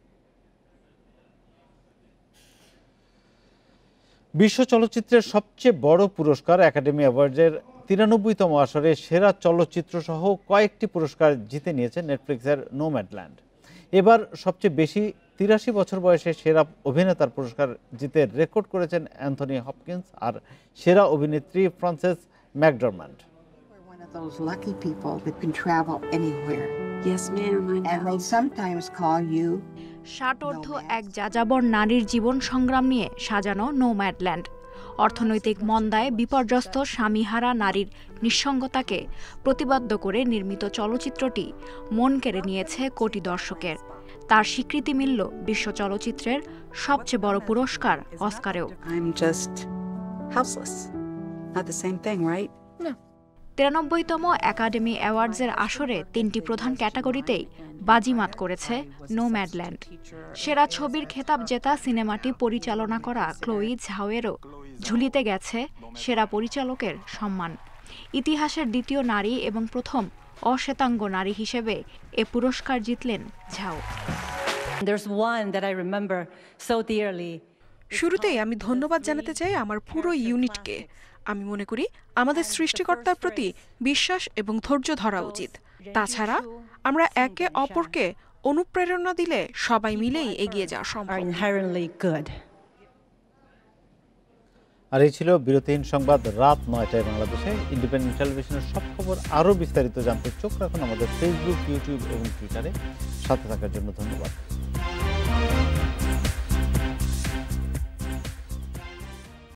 বিশ্ব চলচ্চিত্রের সবচেয়ে বড় পুরস্কার একাডেমি অ্যাওয়ার্ডসের ৯৩তম আসরে সেরা চলচ্চিত্র সহ কয়েকটি পুরস্কার জিতে নিয়েছে নেটফ্লিক্সের নোম্যাডল্যান্ড। এবার সবচেয়ে বেশি ৮৩ বছর বয়সে সেরা অভিনেতার পুরস্কার জিতে রেকর্ড করেছেন অ্যান্থনি হপকিন্স আর সেরা অভিনেত্রী Frances ম্যাকডরম্যান্ড। those lucky people that can travel anywhere. Yes, ma'am. And they sometimes call you. ষাটোর্ধ্ব এক যাযাবর নারীর জীবন সংগ্রাম নিয়ে সাজানো নোম্যাডল্যান্ড। অর্থনৈতিক মন্দায় বিপর্যস্ত স্বামীহারা নারীর নিঃসঙ্গতাকে প্রতিবাদ্য করে নির্মিত চলচ্চিত্রটি মন কেড়ে নিয়েছে কোটি দর্শকের। তার স্বীকৃতি মিলল বিশ্ব চলচ্চিত্রের সবচেয়ে বড় পুরস্কার অস্কারেও। 93তম একাডেমি অ্যাওয়ার্ডসের আসরে 3টি প্রধান ক্যাটাগরিতেই বাজিমাত করেছে নোম্যাডল্যান্ড। সেরা ছবির খেতাব জেতা সিনেমাটি পরিচালনা করা ক্লোয়ি ঝাওয়েরও ঝুলিতে গেছে সেরা পরিচালকের সম্মান। ইতিহাসের দ্বিতীয় নারী এবং প্রথম অশ্বেতাঙ্গ নারী হিসেবে এ পুরস্কার জিতলেন ঝাও। শুরুতেই আমি ধন্যবাদ জানাতে চাই আমার পুরো ইউনিটকে। আমি মনে করি আমাদের সৃষ্টিকর্তার প্রতি বিশ্বাস এবং ধৈর্য ধরা উচিত। তাছাড়া আমরা একে অপরকে অনুপ্রেরণা দিলে সবাই মিলেই এগিয়ে যাওয়া সম্ভব। আর এই ছিল বিরতিহীন সংবাদ রাত 9টায় বাংলাদেশে। ইন্ডিপেন্ডেন্ট টেলিভিশনের সব খবর আরও বিস্তারিত জানতে চোখ রাখুন আমাদের ফেসবুক, ইউটিউব এবং টুইটারে। সাথে থাকার জন্য ধন্যবাদ।